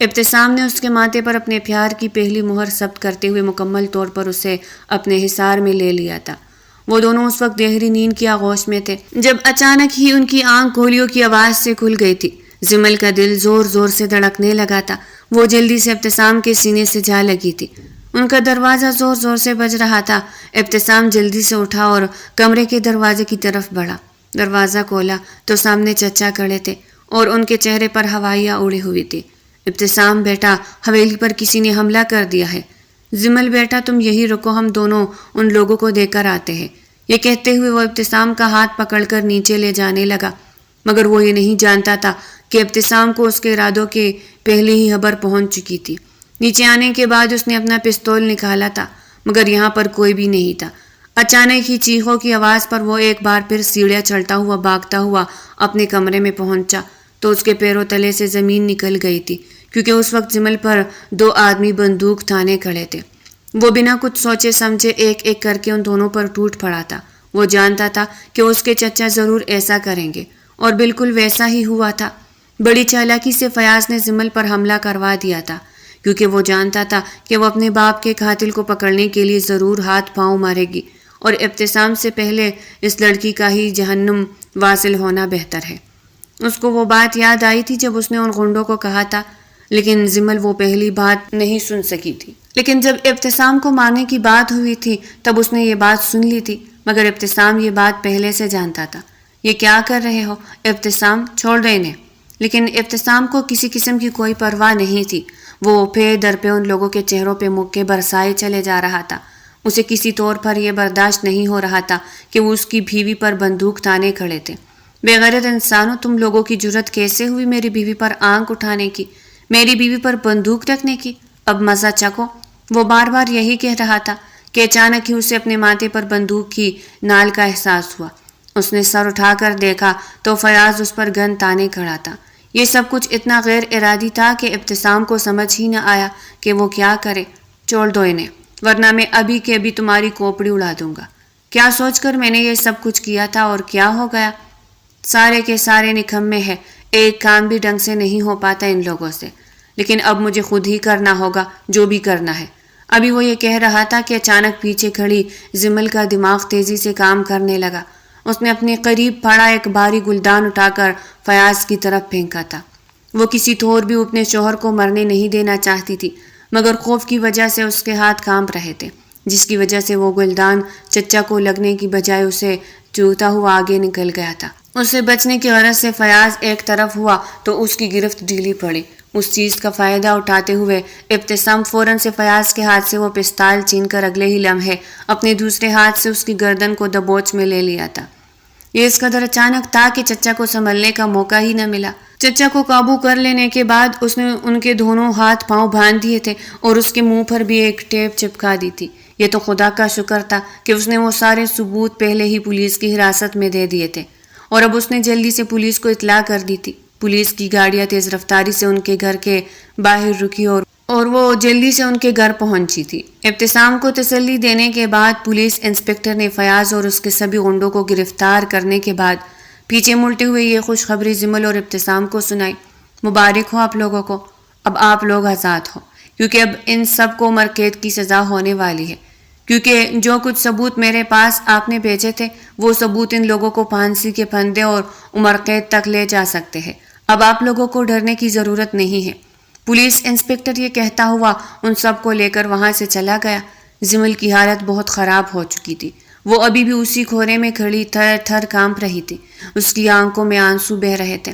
ابتسام نے اس کے ماتھے پر اپنے پیار کی پہلی مہر ثبت کرتے ہوئے مکمل طور پر اسے اپنے حصار میں لے لیا تھا۔ وہ دونوں اس وقت گہری نیند کی آغوش میں تھے جب اچانک ہی ان کی آنکھ گولیوں کی آواز سے کھل گئی تھی۔ جمل کا دل زور زور سے دھڑکنے لگا تھا۔ وہ جلدی سے ابتسام کے سینے سے جا لگی تھی۔ ان کا دروازہ زور زور سے بج رہا تھا۔ ابتسام جلدی سے اٹھا اور کمرے کے دروازے کی طرف بڑھا۔ دروازہ کھولا تو سامنے چچا کھڑے تھے اور ان کے چہرے پر ہوائیاں اڑی ہوئی تھی۔ ابتسام بیٹا، حویلی پر کسی نے حملہ کر دیا ہے۔ جمل بیٹا تم یہی رکو، ہم دونوں ان لوگوں کو دے کر آتے ہیں۔ یہ کہتے ہوئے وہ ابتسام کا ہاتھ پکڑ کر نیچے لے جانے لگا، مگر وہ یہ نہیں جانتا تھا کہ ابتسام کو اس کے ارادوں کے پہلے ہی خبر پہنچ چکی تھی۔ نیچے آنے کے بعد اس نے اپنا پستول نکالا تھا، مگر یہاں پر کوئی بھی نہیں تھا۔ اچانک ہی چیخوں کی آواز پر وہ ایک بار پھر سیڑھیاں چڑھتا ہوا بھاگتا ہوا اپنے کمرے میں پہنچا تو اس کے پیروں تلے سے زمین نکل گئی تھی، کیونکہ اس وقت جمل پر 2 آدمی بندوق تانے کھڑے تھے۔ وہ بنا کچھ سوچے سمجھے ایک ایک کر کے ان دونوں پر ٹوٹ پڑا تھا۔ وہ جانتا تھا کہ اس کے چچا ضرور ایسا کریں گے، اور بالکل ویسا ہی ہوا تھا۔ بڑی چالاکی سے فیاض نے جمل پر حملہ کروا دیا تھا، کیونکہ وہ جانتا تھا کہ وہ اپنے باپ کے قاتل کو پکڑنے کے لیے ضرور ہاتھ پاؤں مارے گی، اور ابتسام سے پہلے اس لڑکی کا ہی جہنم واصل ہونا بہتر ہے۔ اس کو وہ بات یاد آئی تھی جب اس نے ان غنڈوں کو کہا تھا، لیکن جمل وہ پہلی بات نہیں سن سکی تھی۔ لیکن جب ابتسام کو مارنے کی بات ہوئی تھی تب اس نے یہ بات سن لی تھی، مگر ابتسام یہ بات پہلے سے جانتا تھا۔ یہ کیا کر رہے ہو ابتسام، چھوڑ دو انہیں۔ لیکن ابتسام کو کسی قسم کی کوئی پرواہ نہیں تھی۔ وہ پے در پہ ان لوگوں کے چہروں پہ مکے برسائے چلے جا رہا تھا۔ اسے کسی طور پر یہ برداشت نہیں ہو رہا تھا کہ وہ اس کی بیوی پر بندوق تانے کھڑے تھے۔ بے غیرت انسانوں، تم لوگوں کی جرت کیسے ہوئی میری بیوی پر آنکھ اٹھانے کی، میری بیوی پر بندوق رکھنے کی؟ اب مزہ چکھو۔ وہ بار بار یہی کہہ رہا تھا کہ اچانک ہی اسے اپنے ماتھے پر بندوق کی نال کا احساس ہوا۔ اس نے سر اٹھا کر دیکھا تو فیاض اس پر گن تانے کھڑا تھا۔ یہ سب کچھ اتنا غیر ارادی تھا کہ ابتسام کو سمجھ ہی نہ آیا کہ وہ کیا کرے۔ چھوڑ دو انہیں، ورنہ میں ابھی کے ابھی تمہاری کھوپڑی اڑا دوں گا۔ کیا سوچ کر میں نے یہ سب کچھ کیا تھا اور کیا ہو گیا؟ سارے کے سارے نکمے ہیں، ایک کام بھی ڈھنگ سے نہیں ہو پاتا ان لوگوں سے۔ لیکن اب مجھے خود ہی کرنا ہوگا جو بھی کرنا ہے۔ ابھی وہ یہ کہہ رہا تھا کہ اچانک پیچھے کھڑی جمل کا دماغ تیزی سے کام کرنے لگا۔ اس نے اپنے قریب پڑا ایک بھاری گلدان اٹھا کر فیاض کی طرف پھینکا تھا۔ وہ کسی طور بھی اپنے شوہر کو مرنے نہیں دینا چاہتی تھی، مگر خوف کی وجہ سے اس کے ہاتھ کانپ رہے تھے، جس کی وجہ سے وہ گلدان چچا کو لگنے کی بجائے اسے چوتا ہوا آگے نکل گیا تھا۔ اسے بچنے کی غرض سے فیاض ایک طرف ہوا تو اس کی گرفت ڈھیلی پڑی۔ اس چیز کا فائدہ اٹھاتے ہوئے ابتسام فوراً سے فیاض کے ہاتھ سے وہ پستال چھین کر اگلے ہی لمحے اپنے دوسرے ہاتھ سے اس کی گردن کو دبوچ میں لے لیا تھا۔ یہ اس قدر اچانک تھا کہ چچا کو سنبھلنے کا موقع ہی نہ ملا۔ چچا کو قابو کر لینے کے بعد اس نے ان کے دونوں ہاتھ پاؤں باندھ دیے تھے اور اس کے منہ پر بھی ایک ٹیپ چپکا دی تھی۔ یہ تو خدا کا شکر تھا کہ اس نے وہ سارے ثبوت پہلے ہی پولیس کی حراست میں دے دیے تھے، اور اب اس نے جلدی سے پولیس کو اطلاع کر دی تھی۔ پولیس کی گاڑیاں تیز رفتاری سے ان کے گھر کے باہر رکی اور وہ جلدی سے ان کے گھر پہنچی تھی۔ ابتسام کو تسلی دینے کے بعد پولیس انسپکٹر نے فیاض اور اس کے سبھی غنڈوں کو گرفتار کرنے کے بعد پیچھے مڑتے ہوئے یہ خوشخبری جمل اور ابتسام کو سنائی۔ مبارک ہو آپ لوگوں کو، اب آپ لوگ آزاد ہو، کیونکہ اب ان سب کو عمر قید کی سزا ہونے والی ہے، کیونکہ جو کچھ ثبوت میرے پاس آپ نے بھیجے تھے وہ ثبوت ان لوگوں کو پھانسی کے پھندے اور عمر قید تک لے جا سکتے ہیں۔ اب آپ لوگوں کو ڈرنے کی ضرورت نہیں ہے۔ پولیس انسپکٹر یہ کہتا ہوا ان سب کو لے کر وہاں سے چلا گیا۔ جمل کی حالت بہت خراب ہو چکی تھی۔ وہ ابھی بھی اسی کھورے میں کھڑی تھر تھر کانپ رہی تھی۔ اس کی آنکھوں میں آنسو بہہ رہے تھے۔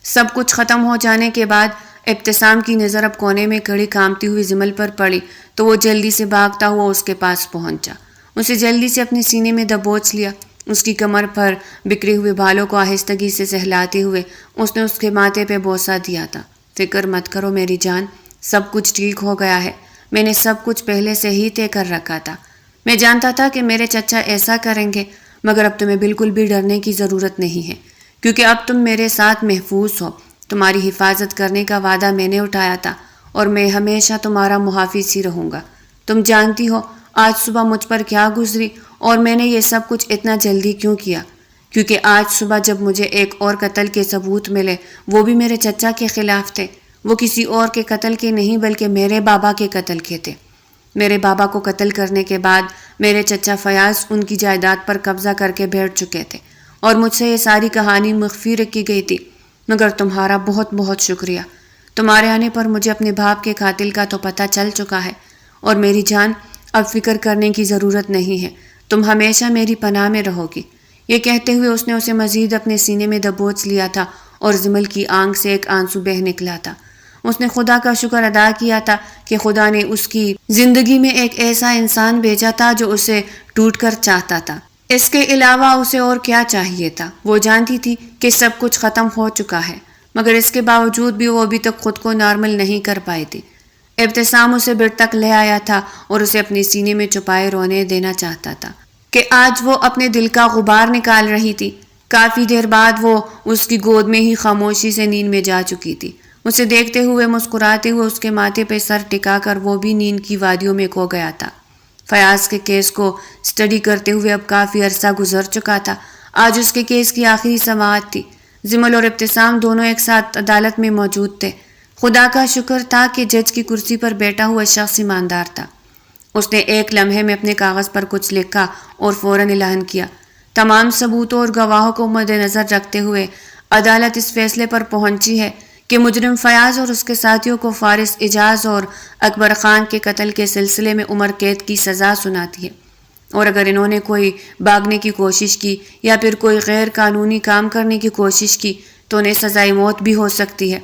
سب کچھ ختم ہو جانے کے بعد ابتسام کی نظر اب کونے میں کھڑی کانپتی ہوئی جمل پر پڑی تو وہ جلدی سے بھاگتا ہوا اس کے پاس پہنچا۔ اسے جلدی سے اپنے سینے میں دبوچ لیا۔ اس کی کمر پر بکھرے ہوئے بالوں کو آہستگی سے سہلاتے ہوئے اس نے اس کے ماتھے پہ بوسہ دیا تھا۔ فکر مت کرو میری جان، سب کچھ ٹھیک ہو گیا ہے۔ میں نے سب کچھ پہلے سے ہی طے کر رکھا تھا۔ میں جانتا تھا کہ میرے چچا ایسا کریں گے، مگر اب تمہیں بالکل بھی ڈرنے کی ضرورت نہیں ہے، کیونکہ اب تم میرے ساتھ محفوظ ہو۔ تمہاری حفاظت کرنے کا وعدہ میں نے اٹھایا تھا اور میں ہمیشہ تمہارا محافظ ہی رہوں گا۔ تم جانتی ہو آج صبح مجھ پر کیا گزری اور میں نے یہ سب کچھ اتنا جلدی کیوں کیا؟ کیونکہ آج صبح جب مجھے ایک اور قتل کے ثبوت ملے، وہ بھی میرے چچا کے خلاف تھے۔ وہ کسی اور کے قتل کے نہیں بلکہ میرے بابا کے قتل کے تھے۔ میرے بابا کو قتل کرنے کے بعد میرے چچا فیاض ان کی جائیداد پر قبضہ کر کے بیٹھ چکے تھے اور مجھ سے یہ ساری کہانی مخفی رکھی گئی تھی، مگر تمہارا بہت بہت شکریہ۔ تمہارے آنے پر مجھے اپنے باپ کے قاتل کا تو پتہ چل چکا ہے، اور میری جان اب فکر کرنے کی ضرورت نہیں ہے، تم ہمیشہ میری پناہ میں رہو گی۔ یہ کہتے ہوئے اس نے اسے مزید اپنے سینے میں دبوچ لیا تھا اور جمل کی آنکھ سے ایک آنسو بہہ نکلا تھا۔ اس نے خدا کا شکر ادا کیا تھا کہ خدا نے اس کی زندگی میں ایک ایسا انسان بھیجا تھا جو اسے ٹوٹ کر چاہتا تھا۔ اس کے علاوہ اسے اور کیا چاہیے تھا؟ وہ جانتی تھی کہ سب کچھ ختم ہو چکا ہے، مگر اس کے باوجود بھی وہ ابھی تک خود کو نارمل نہیں کر پائی تھی۔ ابتسام اسے بڑھ تک لے آیا تھا اور اسے اپنے سینے میں چھپائے رونے دینا چاہتا تھا کہ آج وہ اپنے دل کا غبار نکال رہی تھی۔ کافی دیر بعد وہ اس کی گود میں ہی خاموشی سے نیند میں جا چکی تھی۔ اسے دیکھتے ہوئے مسکراتے ہوئے اس کے ماتھے پہ سر ٹکا کر وہ بھی نیند کی وادیوں میں کھو گیا تھا۔ فیاض کے کیس کو سٹڈی کرتے ہوئے اب کافی عرصہ گزر چکا تھا۔ آج اس کے کیس کی آخری سماعت تھی۔ جمل اور ابتسام دونوں ایک ساتھ عدالت میں موجود تھے۔ خدا کا شکر تھا کہ جج کی کرسی پر بیٹھا ہوا شخص ایماندار تھا۔ اس نے ایک لمحے میں اپنے کاغذ پر کچھ لکھا اور فوراً اعلان کیا، تمام ثبوتوں اور گواہوں کو مد نظر رکھتے ہوئے عدالت اس فیصلے پر پہنچی ہے کہ مجرم فیاض اور اس کے ساتھیوں کو فارس اعجاز اور اکبر خان کے قتل کے سلسلے میں عمر قید کی سزا سناتی ہے، اور اگر انہوں نے کوئی بھاگنے کی کوشش کی یا پھر کوئی غیر قانونی کام کرنے کی کوشش کی تو انہیں سزائے موت بھی ہو سکتی ہے،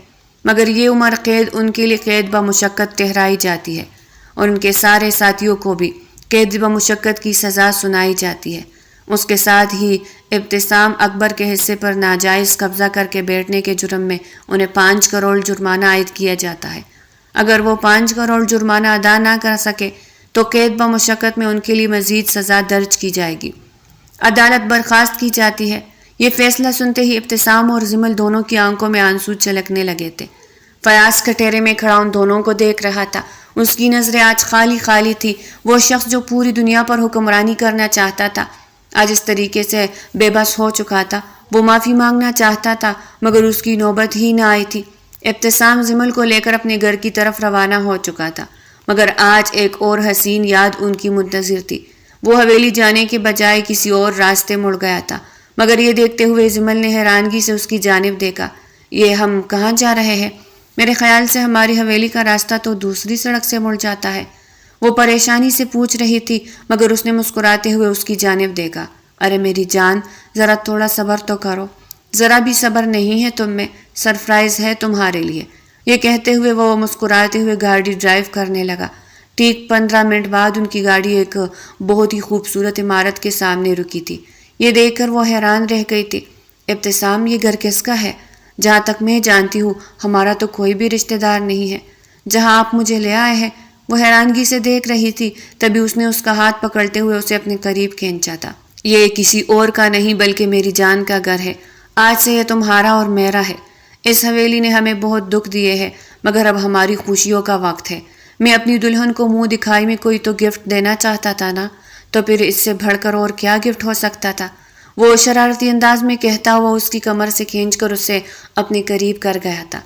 مگر یہ عمر قید ان کے لیے قید بمشقت ٹھہرائی جاتی ہے اور ان کے سارے ساتھیوں کو بھی قید بمشقت کی سزا سنائی جاتی ہے۔ اس کے ساتھ ہی ابتسام اکبر کے حصے پر ناجائز قبضہ کر کے بیٹھنے کے جرم میں انہیں 5 کروڑ جرمانہ عائد کیا جاتا ہے۔ اگر وہ 5 کروڑ جرمانہ ادا نہ کر سکے تو قید بمشقت میں ان کے لیے مزید سزا درج کی جائے گی۔ عدالت برخاست کی جاتی ہے۔ یہ فیصلہ سنتے ہی ابتسام اور جمل دونوں کی آنکھوں میں آنسو چھلکنے لگے تھے۔ فیاض کٹہرے میں کھڑا ان دونوں کو دیکھ رہا تھا۔ اس کی نظریں آج خالی خالی تھی۔ وہ شخص جو پوری دنیا پر حکمرانی کرنا چاہتا تھا آج اس طریقے سے بے بس ہو چکا تھا۔ وہ معافی مانگنا چاہتا تھا مگر اس کی نوبت ہی نہ آئی تھی۔ ابتسام جمل کو لے کر اپنے گھر کی طرف روانہ ہو چکا تھا، مگر آج ایک اور حسین یاد ان کی منتظر تھی۔ وہ حویلی جانے کے بجائے کسی اور راستے مڑ گیا تھا، مگر یہ دیکھتے ہوئے جمل نے حیرانگی سے اس کی جانب دیکھا۔ یہ ہم کہاں جا رہے ہیں؟ میرے خیال سے ہماری حویلی کا راستہ تو دوسری سڑک سے مڑ جاتا ہے۔ وہ پریشانی سے پوچھ رہی تھی مگر اس نے مسکراتے ہوئے اس کی جانب دیکھا۔ ارے میری جان، ذرا تھوڑا صبر تو کرو۔ ذرا بھی صبر نہیں ہے تم میں، سرپرائز ہے تمہارے لیے۔ یہ کہتے ہوئے وہ مسکراتے ہوئے گاڑی ڈرائیو کرنے لگا۔ ٹھیک 15 منٹ بعد ان کی گاڑی ایک بہت ہی خوبصورت عمارت کے سامنے رکی تھی۔ یہ دیکھ کر وہ حیران رہ گئی تھی۔ ابتسام، یہ گھر کس کا ہے؟ جہاں تک میں جانتی ہوں ہمارا تو کوئی بھی رشتہ دار نہیں ہے جہاں آپ مجھے لے آئے ہیں۔ وہ حیرانگی سے دیکھ رہی تھی، تبھی اس نے اس کا ہاتھ پکڑتے ہوئے اسے اپنے قریب کھینچا تھا۔ یہ کسی اور کا نہیں بلکہ میری جان کا گھر ہے۔ آج سے یہ تمہارا اور میرا ہے۔ اس حویلی نے ہمیں بہت دکھ دیے ہیں مگر اب ہماری خوشیوں کا وقت ہے۔ میں اپنی دلہن کو منہ دکھائی میں کوئی تو گفٹ دینا چاہتا تھا نا، تو پھر اس سے بڑھ کر اور کیا گفٹ ہو سکتا تھا؟ وہ شرارتی انداز میں کہتا ہوا اس کی کمر سے کھینچ کر اسے اپنے قریب کر گیا تھا۔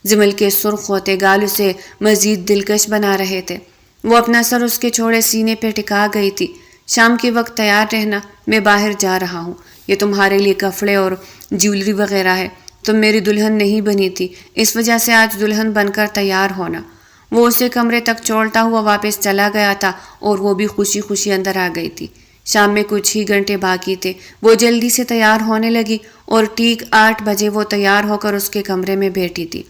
جمل کے سرخ ہوتے گال اسے مزید دلکش بنا رہے تھے۔ وہ اپنا سر اس کے چھوڑے سینے پہ ٹکا گئی تھی۔ شام کے وقت تیار رہنا، میں باہر جا رہا ہوں۔ یہ تمہارے لیے کپڑے اور جیولری وغیرہ ہے۔ تم میری دلہن نہیں بنی تھی، اس وجہ سے آج دلہن بن کر تیار ہونا۔ وہ اسے کمرے تک چھوڑتا ہوا واپس چلا گیا تھا اور وہ بھی خوشی خوشی اندر آ گئی تھی۔ شام میں کچھ ہی گھنٹے باقی تھے۔ وہ جلدی سے تیار ہونے لگی اور ٹھیک 8 بجے وہ تیار ہو کر اس کے کمرے میں بیٹھی تھی۔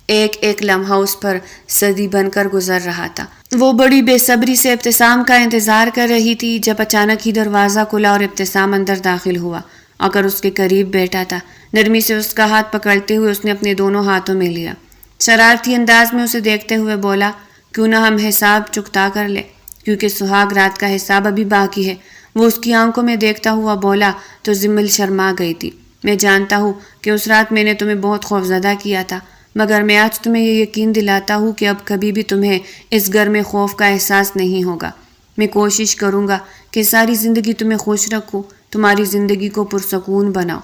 ایک ایک لمحہ اس پر صدی بن کر گزر رہا تھا۔ وہ بڑی بے صبری سے ابتسام کا انتظار کر رہی تھی جب اچانک ہی دروازہ کھلا اور ابتسام اندر داخل ہوا۔ آ کر اس کے قریب بیٹھا تھا۔ نرمی سے اس کا ہاتھ پکڑتے ہوئے اس نے اپنے دونوں ہاتھوں میں لیا۔ شرارتی انداز میں اسے دیکھتے ہوئے بولا، کیوں نہ ہم حساب چکتا کر لے، کیونکہ سہاگ رات کا حساب ابھی باقی ہے۔ وہ اس کی آنکھوں میں دیکھتا ہوا بولا تو جمل شرما گئی تھی۔ میں جانتا ہوں کہ اس رات میں نے تمہیں بہت خوفزدہ کیا تھا، مگر میں آج تمہیں یہ یقین دلاتا ہوں کہ اب کبھی بھی تمہیں اس گھر میں خوف کا احساس نہیں ہوگا۔ میں کوشش کروں گا کہ ساری زندگی تمہیں خوش رکھوں، تمہاری زندگی کو پرسکون بناؤ،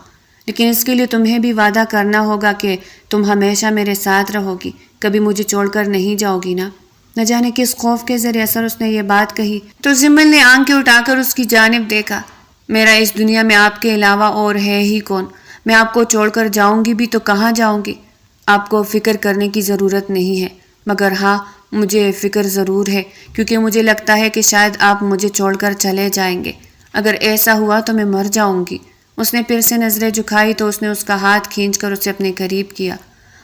لیکن اس کے لیے تمہیں بھی وعدہ کرنا ہوگا کہ تم ہمیشہ میرے ساتھ رہو گی، کبھی مجھے چھوڑ کر نہیں جاؤ گی نا۔ نہ جانے کس خوف کے ذریعے اثر اس نے یہ بات کہی تو جمل نے آنکھیں اٹھا کر اس کی جانب دیکھا۔ میرا اس دنیا میں آپ کے علاوہ اور ہے ہی کون؟ میں آپ کو چھوڑ کر جاؤں گی بھی تو کہاں جاؤں گی؟ آپ کو فکر کرنے کی ضرورت نہیں ہے، مگر ہاں مجھے فکر ضرور ہے، کیونکہ مجھے لگتا ہے کہ شاید آپ مجھے چھوڑ کر چلے جائیں گے۔ اگر ایسا ہوا تو میں مر جاؤں گی۔ اس نے پھر سے نظریں جھکائی تو اس نے اس کا ہاتھ کھینچ کر اسے اپنے قریب کیا۔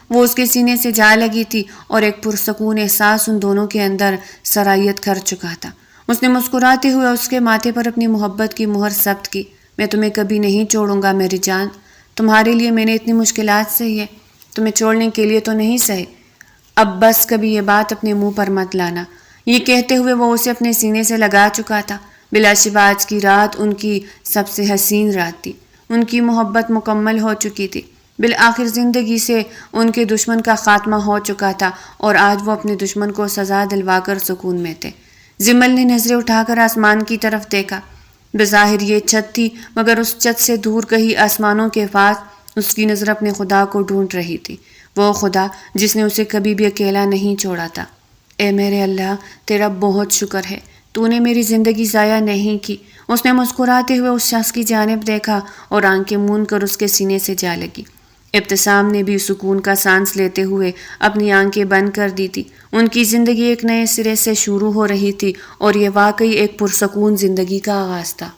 وہ اس کے سینے سے جا لگی تھی اور ایک پرسکون احساس ان دونوں کے اندر سرایت کر چکا تھا۔ اس نے مسکراتے ہوئے اس کے ماتھے پر اپنی محبت کی مہر ثبت کی۔ میں تمہیں کبھی نہیں چھوڑوں گا میری جان، تمہارے لیے میں نے اتنی مشکلات سہی ہے، تمہیں چھوڑنے کے لیے تو نہیں سہی۔ اب بس کبھی یہ بات اپنے منہ پر مت لانا۔ یہ کہتے ہوئے وہ اسے اپنے سینے سے لگا چکا تھا۔ بلا شبہ آج کی رات ان کی سب سے حسین رات تھی۔ ان کی محبت مکمل ہو چکی تھی۔ بالآخر زندگی سے ان کے دشمن کا خاتمہ ہو چکا تھا اور آج وہ اپنے دشمن کو سزا دلوا کر سکون میں تھے۔ جمل نے نظریں اٹھا کر آسمان کی طرف دیکھا۔ بظاہر یہ چھت تھی، مگر اس چھت سے دور کہیں آسمانوں کے پاس اس کی نظر اپنے خدا کو ڈھونڈ رہی تھی، وہ خدا جس نے اسے کبھی بھی اکیلا نہیں چھوڑا تھا۔ اے میرے اللہ، تیرا بہت شکر ہے، تو نے میری زندگی ضائع نہیں کی۔ اس نے مسکراتے ہوئے اس شخص کی جانب دیکھا اور آنکھیں موند کر اس کے سینے سے جا لگی۔ ابتسام نے بھی سکون کا سانس لیتے ہوئے اپنی آنکھیں بند کر دی تھی۔ ان کی زندگی ایک نئے سرے سے شروع ہو رہی تھی اور یہ واقعی ایک پرسکون زندگی کا آغاز تھا۔